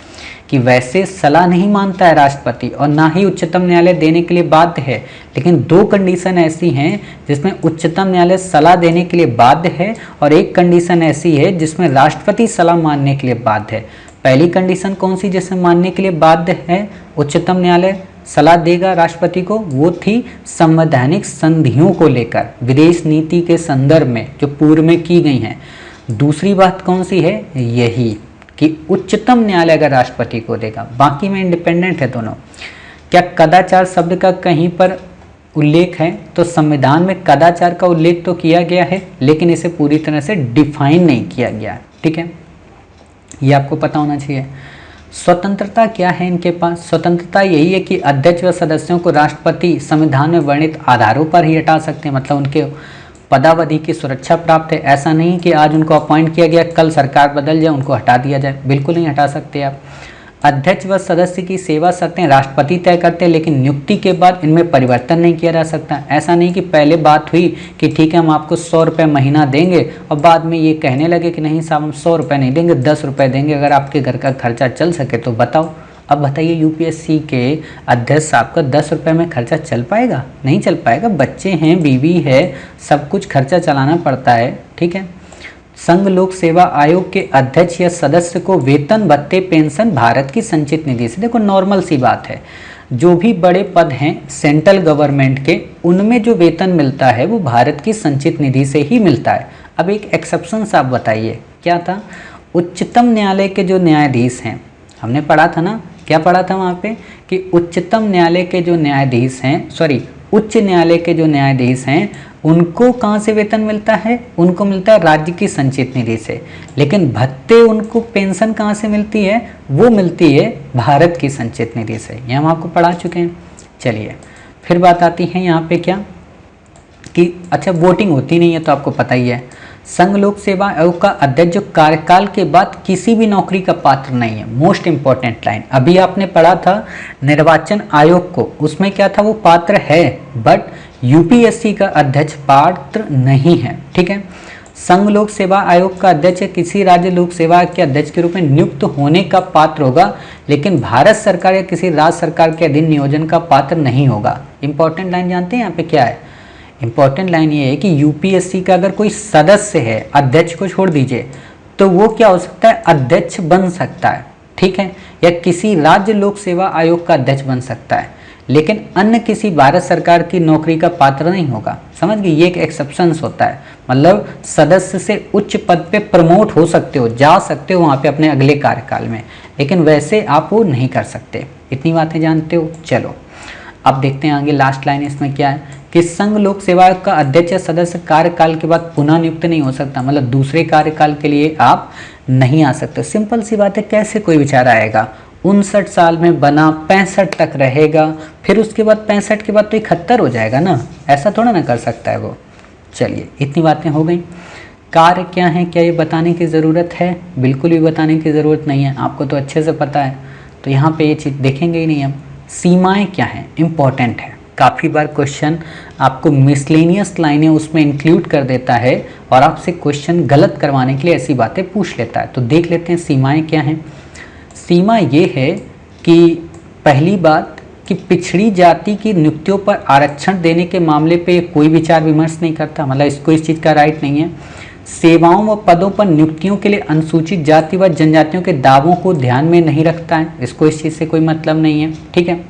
कि वैसे सलाह नहीं मानता है राष्ट्रपति और ना ही उच्चतम न्यायालय देने के लिए बाध्य है, लेकिन 2 कंडीशन ऐसी हैं जिसमें उच्चतम न्यायालय सलाह देने के लिए बाध्य है और एक कंडीशन ऐसी है जिसमें राष्ट्रपति सलाह मानने के लिए बाध्य है। पहली कंडीशन कौन सी जिसमें मानने के लिए बाध्य है, उच्चतम न्यायालय सलाह देगा राष्ट्रपति को, वो थी संवैधानिक संधियों को लेकर, विदेश नीति के संदर्भ में जो पूर्व में की गई हैं। दूसरी बात कौन सी है? यही कि उच्चतम न्यायालय अगर राष्ट्रपति को देगा, बाकी में इंडिपेंडेंट है दोनों। क्या कदाचार शब्द का कहीं पर उल्लेख है? तो संविधान में कदाचार का उल्लेख तो किया गया है, लेकिन इसे पूरी तरह से डिफाइन नहीं किया गया, ठीक है। ये आपको पता होना चाहिए। स्वतंत्रता क्या है इनके पास? स्वतंत्रता यही है कि अध्यक्ष व सदस्यों को राष्ट्रपति संविधान में वर्णित आधारों पर ही हटा सकते हैं, मतलब उनके पदावधि की सुरक्षा प्राप्त है। ऐसा नहीं कि आज उनको अपॉइंट किया गया, कल सरकार बदल जाए उनको हटा दिया जाए, बिल्कुल नहीं हटा सकते आप। अध्यक्ष व सदस्य की सेवा शर्तें राष्ट्रपति तय करते हैं, लेकिन नियुक्ति के बाद इनमें परिवर्तन नहीं किया जा सकता। ऐसा नहीं कि पहले बात हुई कि ठीक है हम आपको 100 रुपये महीना देंगे और बाद में ये कहने लगे कि नहीं साहब हम 100 रुपये नहीं देंगे, 10 रुपये देंगे अगर आपके घर का खर्चा चल सके तो बताओ। अब बताइए यूपीएससी के अध्यक्ष साहब का 10 रुपये में खर्चा चल पाएगा? नहीं चल पाएगा। बच्चे हैं, बीवी है, सब कुछ खर्चा चलाना पड़ता है, ठीक है। संघ लोक सेवा आयोग के अध्यक्ष या सदस्य को वेतन भत्ते पेंशन भारत की संचित निधि से। देखो नॉर्मल सी बात है, जो भी बड़े पद हैं सेंट्रल गवर्नमेंट के, उनमें जो वेतन मिलता है वो भारत की संचित निधि से ही मिलता है। अब एक एक्सेप्शन आप बताइए क्या था? उच्चतम न्यायालय के जो न्यायाधीश हैं, हमने पढ़ा था ना, क्या पढ़ा था वहाँ पे कि उच्चतम न्यायालय के जो न्यायाधीश हैं, उच्च न्यायालय के जो न्यायाधीश हैं उनको कहाँ से वेतन मिलता है? उनको मिलता है राज्य की संचित निधि से। लेकिन भत्ते, उनको पेंशन कहाँ से मिलती है? वो मिलती है भारत की संचित निधि से। ये हम आपको पढ़ा चुके हैं। चलिए फिर बात आती है यहाँ पे क्या कि अच्छा वोटिंग होती नहीं है तो आपको पता ही है। संघ लोक सेवा आयोग का अध्यक्ष जो कार्यकाल के बाद किसी भी नौकरी का पात्र नहीं है। मोस्ट इंपॉर्टेंट लाइन, अभी आपने पढ़ा था निर्वाचन आयोग को, उसमें क्या था? वो पात्र है, बट यूपीएससी का अध्यक्ष पात्र नहीं है। ठीक है। संघ लोक सेवा आयोग का अध्यक्ष किसी राज्य लोक सेवा आयोग के अध्यक्ष के रूप में नियुक्त होने का पात्र होगा, लेकिन भारत सरकार या किसी राज्य सरकार के अधीन नियोजन का पात्र नहीं होगा। इंपॉर्टेंट लाइन जानते हैं यहाँ पे क्या है? इंपॉर्टेंट लाइन ये है कि यूपीएससी का अगर कोई सदस्य है, अध्यक्ष को छोड़ दीजिए, तो वो क्या हो सकता है? अध्यक्ष बन सकता है। ठीक है। या किसी राज्य लोक सेवा आयोग का अध्यक्ष बन सकता है, लेकिन अन्य किसी भारत सरकार की नौकरी का पात्र नहीं होगा। समझ गए? ये एक एक्सेप्शन होता है, मतलब सदस्य से उच्च पद पे प्रमोट हो सकते हो, जा सकते हो वहाँ पे अपने अगले कार्यकाल में, लेकिन वैसे आप वो नहीं कर सकते। इतनी बातें जानते हो? चलो अब देखते हैं आगे लास्ट लाइन इसमें क्या है कि संघ लोक सेवा आयोग का अध्यक्ष या सदस्य कार्यकाल के बाद पुनः नियुक्त नहीं हो सकता, मतलब दूसरे कार्यकाल के लिए आप नहीं आ सकते। सिंपल सी बात है, कैसे कोई विचार आएगा? 59 साल में बना, 65 तक रहेगा, फिर उसके बाद 65 के बाद तो 71 हो जाएगा ना, ऐसा थोड़ा ना कर सकता है वो। चलिए इतनी बातें हो गई। कार्य क्या है, क्या ये बताने की ज़रूरत है? बिल्कुल भी बताने की ज़रूरत नहीं है, आपको तो अच्छे से पता है, तो यहाँ पे ये चीज़ देखेंगे ही नहीं हम। सीमाएं क्या हैं? इम्पॉर्टेंट है, काफ़ी बार क्वेश्चन आपको मिसलेनियस लाइनें उसमें इंक्लूड कर देता है और आपसे क्वेश्चन गलत करवाने के लिए ऐसी बातें पूछ लेता है। तो देख लेते हैं सीमाएं क्या हैं। सीमा ये है कि पहली बात कि पिछड़ी जाति की नियुक्तियों पर आरक्षण देने के मामले पे कोई विचार विमर्श नहीं करता, मतलब इसको इस चीज़ का राइट नहीं है। सेवाओं व पदों पर नियुक्तियों के लिए अनुसूचित जाति व जनजातियों के दावों को ध्यान में नहीं रखता है, इसको इस चीज़ से कोई मतलब नहीं है। ठीक है।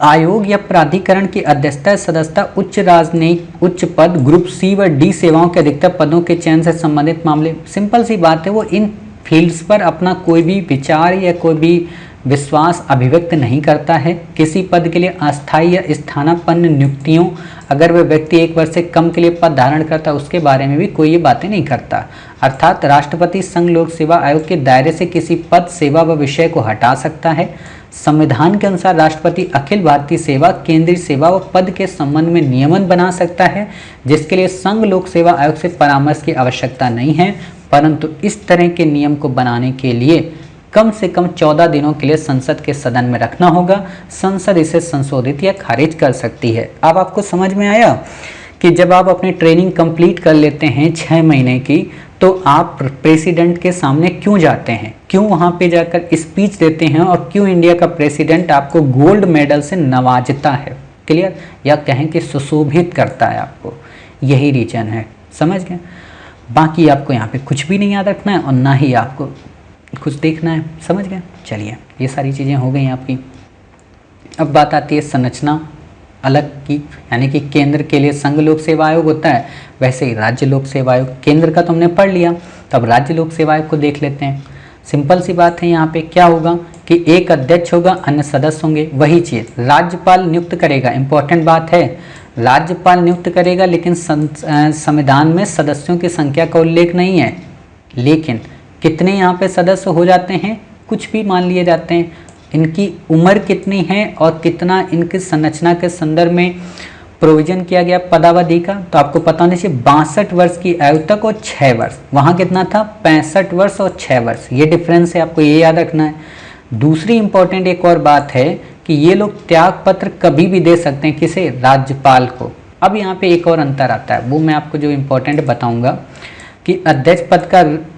आयोग या प्राधिकरण की अध्यक्षता सदस्यता उच्च राजनयिक उच्च पद ग्रुप सी व डी सेवाओं के अधिकतर पदों के चयन से संबंधित मामले। सिंपल सी बात है, वो इन फील्ड्स पर अपना कोई भी विचार या कोई भी विश्वास अभिव्यक्त नहीं करता है। किसी पद के लिए अस्थायी या स्थानापन्न नियुक्तियों, अगर वह व्यक्ति 1 वर्ष से कम के लिए पद धारण करता है उसके बारे में भी कोई ये बातें नहीं करता। अर्थात राष्ट्रपति संघ लोक सेवा आयोग के दायरे से किसी पद, सेवा व विषय को हटा सकता है। संविधान के अनुसार राष्ट्रपति अखिल भारतीय सेवा, केंद्रीय सेवा व पद के संबंध में नियमन बना सकता है, जिसके लिए संघ लोक सेवा आयोग से परामर्श की आवश्यकता नहीं है, परंतु इस तरह के नियम को बनाने के लिए कम से कम 14 दिनों के लिए संसद के सदन में रखना होगा। संसद इसे संशोधित या खारिज कर सकती है। अब आपको समझ में आया कि जब आप अपनी ट्रेनिंग कंप्लीट कर लेते हैं 6 महीने की, तो आप प्रेसिडेंट के सामने क्यों जाते हैं, क्यों वहाँ पे जाकर स्पीच देते हैं और क्यों इंडिया का प्रेसिडेंट आपको गोल्ड मेडल से नवाजता है। क्लियर? या कहें कि सुशोभित करता है आपको, यही रीजन है। समझ गए? बाकी आपको यहाँ पे कुछ भी नहीं याद रखना है और ना ही आपको कुछ देखना है। समझ गए? चलिए ये सारी चीज़ें हो गई आपकी। अब बात आती है संरचना अलग की, यानी कि केंद्र के लिए संघ लोक सेवा आयोग होता है, वैसे ही राज्य लोक सेवा आयोग। केंद्र का तुमने पढ़ लिया, तब राज्य लोक सेवा आयोग को देख लेते हैं। सिंपल सी बात है, यहाँ पे क्या होगा कि एक अध्यक्ष होगा, अन्य सदस्य होंगे। वही चीज़ राज्यपाल नियुक्त करेगा। इंपॉर्टेंट बात है, राज्यपाल नियुक्त करेगा, लेकिन संविधान में सदस्यों की संख्या का उल्लेख नहीं है। लेकिन कितने यहाँ पे सदस्य हो जाते हैं, कुछ भी मान लिए जाते हैं। इनकी उम्र कितनी है और कितना इनकी संरचना के संदर्भ में प्रोविजन किया गया पदावधि का, तो आपको पता होना चाहिए 62 वर्ष की आयु तक और 6 वर्ष। वहाँ कितना था? 65 वर्ष और 6 वर्ष। ये डिफरेंस है, आपको ये याद रखना है। दूसरी इंपॉर्टेंट एक और बात है कि ये लोग त्याग पत्र कभी भी दे सकते हैं, किसे? राज्यपाल को। अब यहाँ पे एक और अंतर आता है, वो मैं आपको जो इम्पोर्टेंट बताऊंगा कि अध्यक्ष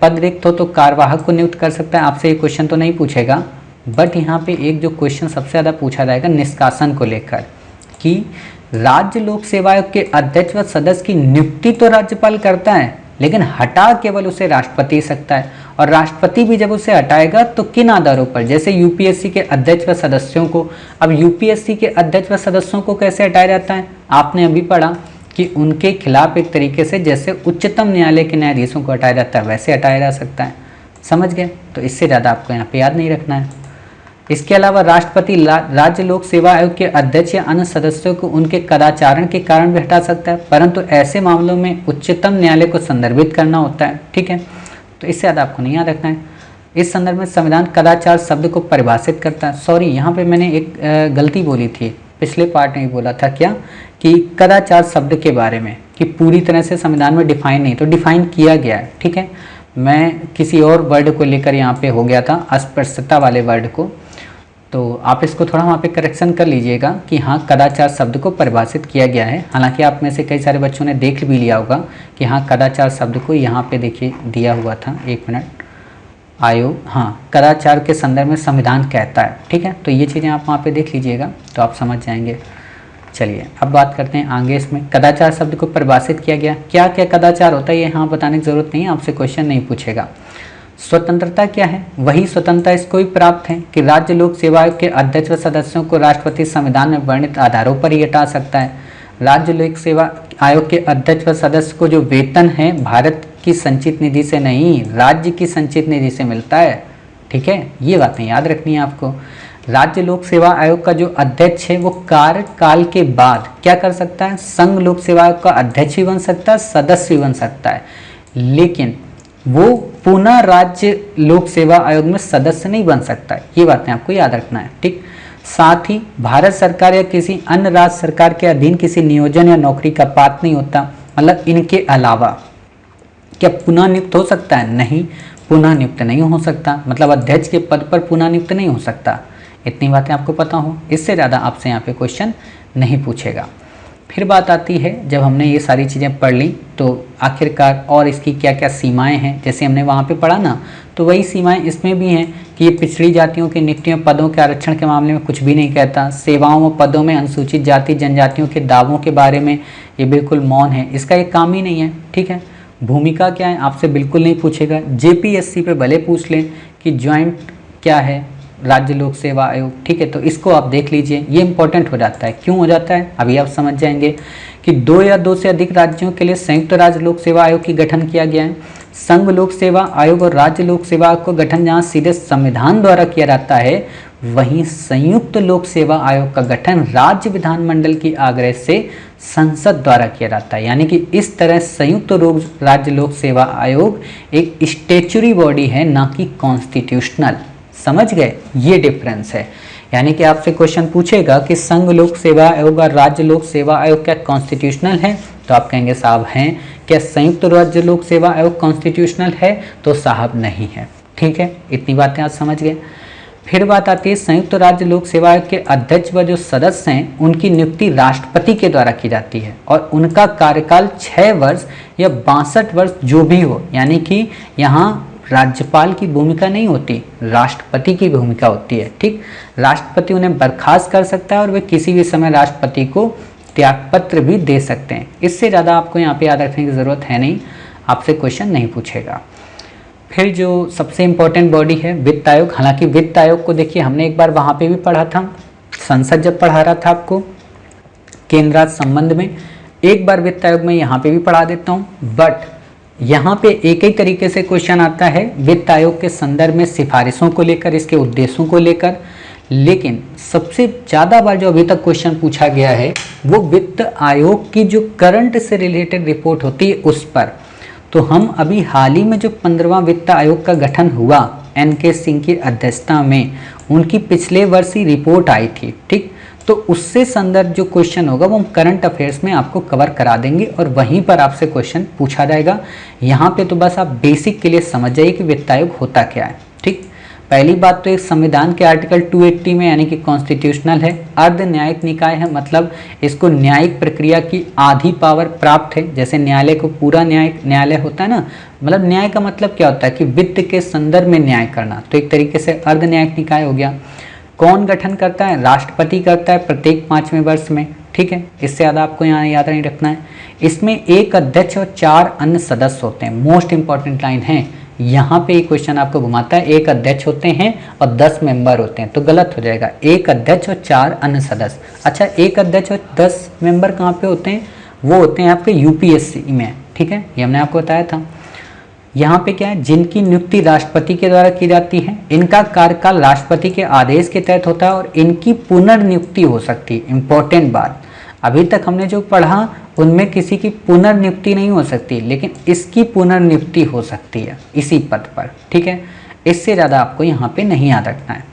पद रिक्त हो तो कार्यवाहक को नियुक्त कर सकता है। आपसे ये क्वेश्चन तो नहीं पूछेगा, बट यहाँ पे एक जो क्वेश्चन सबसे ज़्यादा पूछा जाएगा निष्कासन को लेकर, कि राज्य लोक सेवा आयोग के अध्यक्ष व सदस्य की नियुक्ति तो राज्यपाल करता है, लेकिन हटा केवल उसे राष्ट्रपति सकता है। और राष्ट्रपति भी जब उसे हटाएगा तो किन आधारों पर, जैसे यूपीएससी के अध्यक्ष व सदस्यों को। अब यूपीएससी के अध्यक्ष व सदस्यों को कैसे हटाया जाता है, आपने अभी पढ़ा कि उनके खिलाफ एक तरीके से जैसे उच्चतम न्यायालय के न्यायाधीशों को हटाया जाता है वैसे हटाया जा सकता है। समझ गए? तो इससे ज़्यादा आपको यहाँ पे याद नहीं रखना है। इसके अलावा राष्ट्रपति राज्य लोक सेवा आयोग के अध्यक्ष या अन्य सदस्यों को उनके कदाचारण के कारण भी हटा सकता है, परंतु ऐसे मामलों में उच्चतम न्यायालय को संदर्भित करना होता है। ठीक है, तो इससे ज़्यादा आपको नहीं याद रखना है। इस संदर्भ में संविधान कदाचार शब्द को परिभाषित करता है। सॉरी, यहाँ पे मैंने एक गलती बोली थी, पिछले पार्ट में बोला था क्या कि कदाचार शब्द के बारे में कि पूरी तरह से संविधान में डिफाइन नहीं, तो डिफाइन किया गया है। ठीक है, मैं किसी और वर्ड को लेकर यहाँ पे हो गया था, अस्पष्टता वाले वर्ड को, तो आप इसको थोड़ा वहाँ पे करेक्शन कर लीजिएगा कि हाँ कदाचार शब्द को परिभाषित किया गया है। हालांकि आप में से कई सारे बच्चों ने देख भी लिया होगा कि हाँ कदाचार शब्द को यहाँ पे देखिए दिया हुआ था, एक मिनट, आयोग, हाँ कदाचार के संदर्भ में संविधान कहता है। ठीक है, तो ये चीज़ें आप वहाँ पे देख लीजिएगा तो आप समझ जाएंगे। चलिए अब बात करते हैं आगे। इसमें कदाचार शब्द को परिभाषित किया गया, क्या क्या कदाचार होता है ये यहाँ बताने की जरूरत नहीं है, आपसे क्वेश्चन नहीं पूछेगा। स्वतंत्रता क्या है, वही स्वतंत्रता इसको भी प्राप्त है कि राज्य लोक सेवा आयोग के अध्यक्ष व सदस्यों को राष्ट्रपति संविधान में वर्णित आधारों पर ही हटा सकता है। राज्य लोक सेवा आयोग के अध्यक्ष व सदस्य को जो वेतन है भारत की संचित निधि से नहीं, राज्य की संचित निधि से मिलता है। ठीक है, ये बातें याद रखनी है आपको। राज्य लोक सेवा आयोग का जो अध्यक्ष है वो कार्यकाल के बाद क्या कर सकता है, संघ लोक सेवा आयोग का अध्यक्ष भी बन सकता है, सदस्य भी बन सकता है, लेकिन वो पुनः राज्य लोक सेवा आयोग में सदस्य नहीं बन सकता है। ये बातें आपको याद रखना है। ठीक, साथ ही भारत सरकार या किसी अन्य राज्य सरकार के अधीन किसी नियोजन या नौकरी का पात्र नहीं होता। मतलब इनके अलावा क्या पुनः नियुक्त हो सकता है, नहीं, पुनः नियुक्त नहीं हो सकता। मतलब अध्यक्ष के पद पर पुनः नियुक्त नहीं हो सकता। इतनी बातें आपको पता हो, इससे ज़्यादा आपसे यहाँ पे क्वेश्चन नहीं पूछेगा। फिर बात आती है, जब हमने ये सारी चीज़ें पढ़ ली तो आखिरकार और इसकी क्या क्या सीमाएं हैं, जैसे हमने वहाँ पे पढ़ा ना, तो वही सीमाएं इसमें भी हैं कि ये पिछड़ी जातियों की नियुक्तियों पदों के आरक्षण के मामले में कुछ भी नहीं कहता। सेवाओं व पदों में अनुसूचित जाति जनजातियों के दावों के बारे में ये बिल्कुल मौन है, इसका एक काम ही नहीं है। ठीक है, भूमिका क्या है आपसे बिल्कुल नहीं पूछेगा। जेपीएससी पे भले पूछ लें कि ज्वाइंट क्या है राज्य लोक सेवा आयोग। ठीक है, तो इसको आप देख लीजिए, ये इंपॉर्टेंट हो जाता है। क्यों हो जाता है अभी आप समझ जाएंगे कि 2 या 2 से अधिक राज्यों के लिए संयुक्त राज्य लोक सेवा आयोग की गठन किया गया है। संघ लोक सेवा आयोग और राज्य लोक सेवा आयोग को गठन जहाँ सीधे संविधान द्वारा किया जाता है, वहीं संयुक्त लोक सेवा आयोग का गठन राज्य विधानमंडल की आग्रह से संसद द्वारा किया जाता है। यानी कि इस तरह संयुक्त राज्य लोक सेवा आयोग एक स्टैच्यूटरी बॉडी है, ना कि कॉन्स्टिट्यूशनल। समझ गए, ये डिफरेंस है। यानी कि आपसे क्वेश्चन पूछेगा कि संघ लोक सेवा आयोग और राज्य लोक सेवा आयोग क्या कॉन्स्टिट्यूशनल है, तो आप कहेंगे साहब हैं। क्या संयुक्त राज्य लोक सेवा आयोग कॉन्स्टिट्यूशनल है, तो साहब नहीं है। ठीक है, इतनी बातें आप समझ गए। फिर बात आती है संयुक्त राज्य लोक सेवा आयोग के अध्यक्ष व जो सदस्य हैं उनकी नियुक्ति राष्ट्रपति के द्वारा की जाती है और उनका कार्यकाल 6 वर्ष या 62 वर्ष जो भी हो। यानी कि यहाँ राज्यपाल की भूमिका नहीं होती, राष्ट्रपति की भूमिका होती है। ठीक, राष्ट्रपति उन्हें बर्खास्त कर सकता है और वे किसी भी समय राष्ट्रपति को त्यागपत्र भी दे सकते हैं। इससे ज़्यादा आपको यहाँ पे याद रखने की ज़रूरत है नहीं, आपसे क्वेश्चन नहीं पूछेगा। फिर जो सबसे इम्पोर्टेंट बॉडी है वित्त आयोग। हालांकि वित्त आयोग को देखिए हमने एक बार वहाँ पे भी पढ़ा था, संसद जब पढ़ा रहा था आपको केंद्र राज्य संबंध में, एक बार वित्त आयोग में यहाँ पे भी पढ़ा देता हूँ। बट यहाँ पे एक ही तरीके से क्वेश्चन आता है वित्त आयोग के संदर्भ में सिफारिशों को लेकर, इसके उद्देश्यों को लेकर, लेकिन सबसे ज़्यादा बार जो अभी तक क्वेश्चन पूछा गया है वो वित्त आयोग की जो करंट से रिलेटेड रिपोर्ट होती है उस पर। तो हम अभी हाल ही में जो 15वां वित्त आयोग का गठन हुआ NK सिंह की अध्यक्षता में, उनकी पिछले वर्ष ही रिपोर्ट आई थी। ठीक, तो उससे संदर्भ जो क्वेश्चन होगा वो हम करंट अफेयर्स में आपको कवर करा देंगे और वहीं पर आपसे क्वेश्चन पूछा जाएगा। यहाँ पे तो बस आप बेसिक के लिए समझ जाइए कि वित्त आयोग होता क्या है। ठीक, पहली बात तो एक संविधान के आर्टिकल 280 में यानी कि कॉन्स्टिट्यूशनल है, अर्ध न्यायिक निकाय है, मतलब इसको न्यायिक प्रक्रिया की आधी पावर प्राप्त है। जैसे न्यायालय को पूरा न्यायालय होता है ना, मतलब न्याय का मतलब क्या होता है कि वित्त के संदर्भ में न्याय करना, तो एक तरीके से अर्ध न्यायिक निकाय हो गया। कौन गठन करता है, राष्ट्रपति करता है प्रत्येक 5वें वर्ष में। ठीक है, इससे ज़्यादा आपको यहाँ याद नहीं रखना है। इसमें एक अध्यक्ष और 4 अन्य सदस्य होते हैं। मोस्ट इंपॉर्टेंट लाइन है, यहाँ पे क्वेश्चन आपको घुमाता है, एक अध्यक्ष होते हैं और 10 मेंबर होते हैं, तो गलत हो जाएगा। एक अध्यक्ष और 4 अन्य सदस्य। अच्छा, एक अध्यक्ष और 10 मेंबर कहाँ पे होते हैं? वो होते हैं आपके यूपीएससी में, ठीक है, ये हमने आपको बताया था। यहाँ पे क्या है, जिनकी नियुक्ति राष्ट्रपति के द्वारा की जाती है, इनका कार्यकाल राष्ट्रपति के आदेश के तहत होता है और इनकी पुनर्नियुक्ति हो सकती है। इंपॉर्टेंट बात, अभी तक हमने जो पढ़ा उनमें किसी की पुनर्नियुक्ति नहीं हो सकती, लेकिन इसकी पुनर्नियुक्ति हो सकती है इसी पद पर, ठीक है। इससे ज़्यादा आपको यहाँ पे नहीं याद रखना है।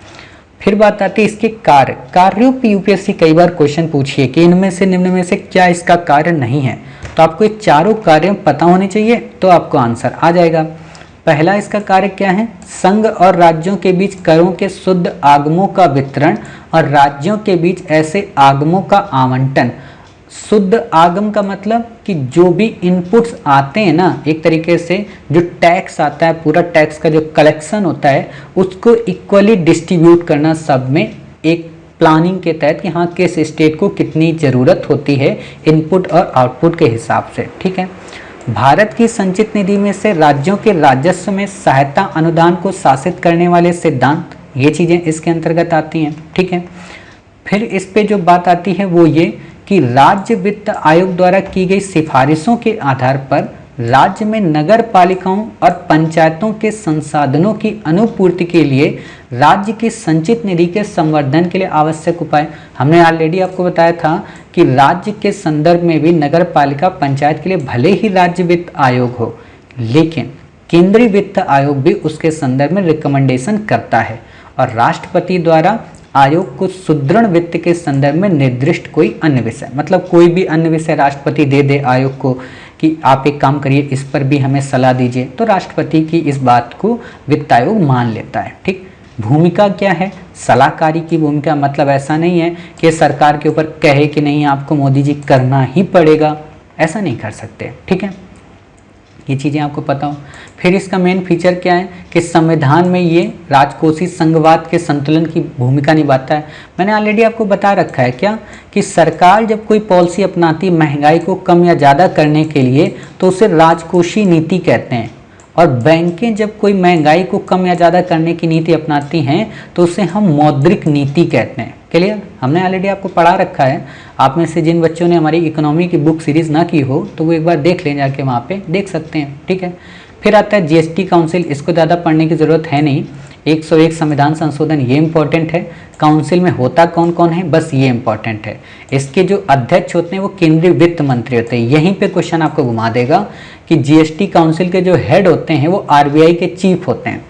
फिर बात आती है इसके कार्यों पे यूपीएससी कई बार क्वेश्चन पूछिए कि इनमें से निम्न में से क्या इसका कार्य नहीं है, तो आपको ये चारों कार्य पता होने चाहिए, तो आपको आंसर आ जाएगा। पहला इसका कार्य क्या है? संघ और राज्यों के बीच करों के शुद्ध आगमों का वितरण और राज्यों के बीच ऐसे आगमों का आवंटन। शुद्ध आगम का मतलब कि जो भी इनपुट्स आते हैं ना, एक तरीके से जो टैक्स आता है, पूरा टैक्स का जो कलेक्शन होता है उसको इक्वली डिस्ट्रीब्यूट करना सब में, एक प्लानिंग के तहत कि हाँ किस स्टेट को कितनी ज़रूरत होती है इनपुट और आउटपुट के हिसाब से, ठीक है। भारत की संचित निधि में से राज्यों के राजस्व में सहायता अनुदान को शासित करने वाले सिद्धांत, ये चीज़ें इसके अंतर्गत आती हैं, ठीक है। फिर इस पे जो बात आती है वो ये कि राज्य वित्त आयोग द्वारा की गई सिफारिशों के आधार पर राज्य में नगर पालिकाओं और पंचायतों के संसाधनों की अनुपूर्ति के लिए राज्य की संचित निधि के संवर्धन के लिए आवश्यक उपाय। हमने ऑलरेडी आपको बताया था कि राज्य के संदर्भ में भी नगर पालिका पंचायत के लिए भले ही राज्य वित्त आयोग हो, लेकिन केंद्रीय वित्त आयोग भी उसके संदर्भ में रिकमेंडेशन करता है और राष्ट्रपति द्वारा आयोग को सुदृढ़ वित्त के संदर्भ में निर्दिष्ट कोई अन्य विषय, मतलब कोई भी अन्य विषय राष्ट्रपति दे दे आयोग को कि आप एक काम करिए, इस पर भी हमें सलाह दीजिए, तो राष्ट्रपति की इस बात को वित्त आयोग मान लेता है, ठीक। भूमिका क्या है? सलाहकारी की भूमिका, मतलब ऐसा नहीं है कि सरकार के ऊपर कहे कि नहीं आपको मोदी जी करना ही पड़ेगा, ऐसा नहीं कर सकते, ठीक है। ये चीज़ें आपको पता हो। फिर इसका मेन फीचर क्या है कि संविधान में ये राजकोषीय संघवाद के संतुलन की भूमिका निभाता है। मैंने ऑलरेडी आपको बता रखा है क्या कि सरकार जब कोई पॉलिसी अपनाती महंगाई को कम या ज़्यादा करने के लिए तो उसे राजकोषीय नीति कहते हैं, और बैंकें जब कोई महंगाई को कम या ज़्यादा करने की नीति अपनाती हैं तो उसे हम मौद्रिक नीति कहते हैं। क्लियर? हमने ऑलरेडी आपको पढ़ा रखा है। आप में से जिन बच्चों ने हमारी इकोनॉमी की बुक सीरीज़ ना की हो तो वो एक बार देख लें, जाके वहाँ पे देख सकते हैं, ठीक है। फिर आता है जीएसटी काउंसिल, इसको ज़्यादा पढ़ने की ज़रूरत है नहीं। 101 संविधान संशोधन, ये इंपॉर्टेंट है। काउंसिल में होता कौन कौन है, बस ये इंपॉर्टेंट है। इसके जो अध्यक्ष होते हैं वो केंद्रीय वित्त मंत्री होते हैं। यहीं पे क्वेश्चन आपको घुमा देगा कि जीएसटी काउंसिल के जो हेड होते हैं वो आरबीआई के चीफ होते हैं,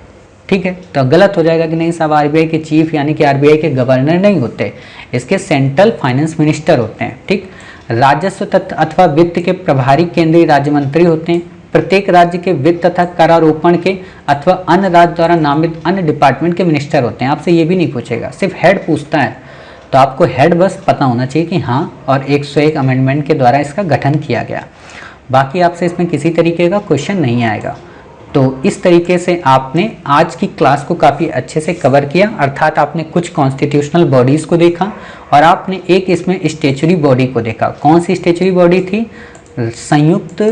ठीक है। तो गलत हो जाएगा कि नहीं साहब आरबीआई के चीफ यानी कि आरबीआई के गवर्नर नहीं होते, इसके सेंट्रल फाइनेंस मिनिस्टर होते हैं, ठीक। राजस्व तथा अथवा वित्त के प्रभारी केंद्रीय राज्य मंत्री होते हैं। प्रत्येक राज्य के वित्त तथा करारोपण के अथवा अन्य राज्य द्वारा नामित अन्य डिपार्टमेंट के मिनिस्टर होते हैं। आपसे ये भी नहीं पूछेगा, सिर्फ हेड पूछता है, तो आपको हेड बस पता होना चाहिए कि हाँ, और 101 अमेंडमेंट के द्वारा इसका गठन किया गया। बाकी आपसे इसमें किसी तरीके का क्वेश्चन नहीं आएगा। तो इस तरीके से आपने आज की क्लास को काफ़ी अच्छे से कवर किया, अर्थात आपने कुछ कॉन्स्टिट्यूशनल बॉडीज़ को देखा और आपने एक इसमें स्टैच्यूटरी बॉडी को देखा। कौन सी स्टैच्यूटरी बॉडी थी? संयुक्त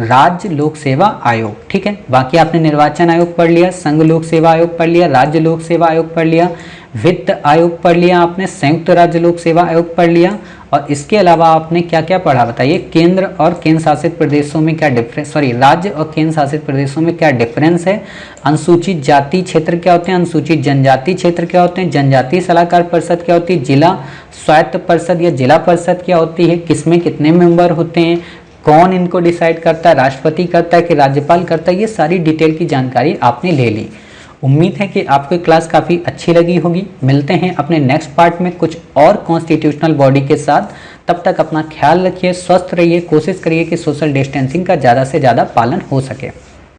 राज्य लोक सेवा आयोग, ठीक है। बाकी आपने निर्वाचन आयोग पढ़ लिया, संघ लोक सेवा आयोग पढ़ लिया, राज्य लोक सेवा आयोग पढ़ लिया, वित्त आयोग पढ़ लिया आपने, संयुक्त राज्य लोक सेवा आयोग पढ़ लिया, और इसके अलावा आपने क्या क्या पढ़ा बताइए? केंद्र और केंद्र शासित प्रदेशों में क्या डिफरेंस, राज्य और केंद्र शासित प्रदेशों में क्या डिफरेंस है? अनुसूचित जाति क्षेत्र क्या होते हैं, अनुसूचित जनजाति क्षेत्र क्या होते हैं, जनजातीय सलाहकार परिषद क्या होती है, जिला स्वायत्त परिषद या जिला परिषद क्या होती है, किसमें कितने मेंबर होते हैं, कौन इनको डिसाइड करता है, राष्ट्रपति करता है कि राज्यपाल करता है, ये सारी डिटेल की जानकारी आपने ले ली। उम्मीद है कि आपको क्लास काफ़ी अच्छी लगी होगी। मिलते हैं अपने नेक्स्ट पार्ट में कुछ और कॉन्स्टिट्यूशनल बॉडी के साथ। तब तक अपना ख्याल रखिए, स्वस्थ रहिए, कोशिश करिए कि सोशल डिस्टेंसिंग का ज़्यादा से ज़्यादा पालन हो सके।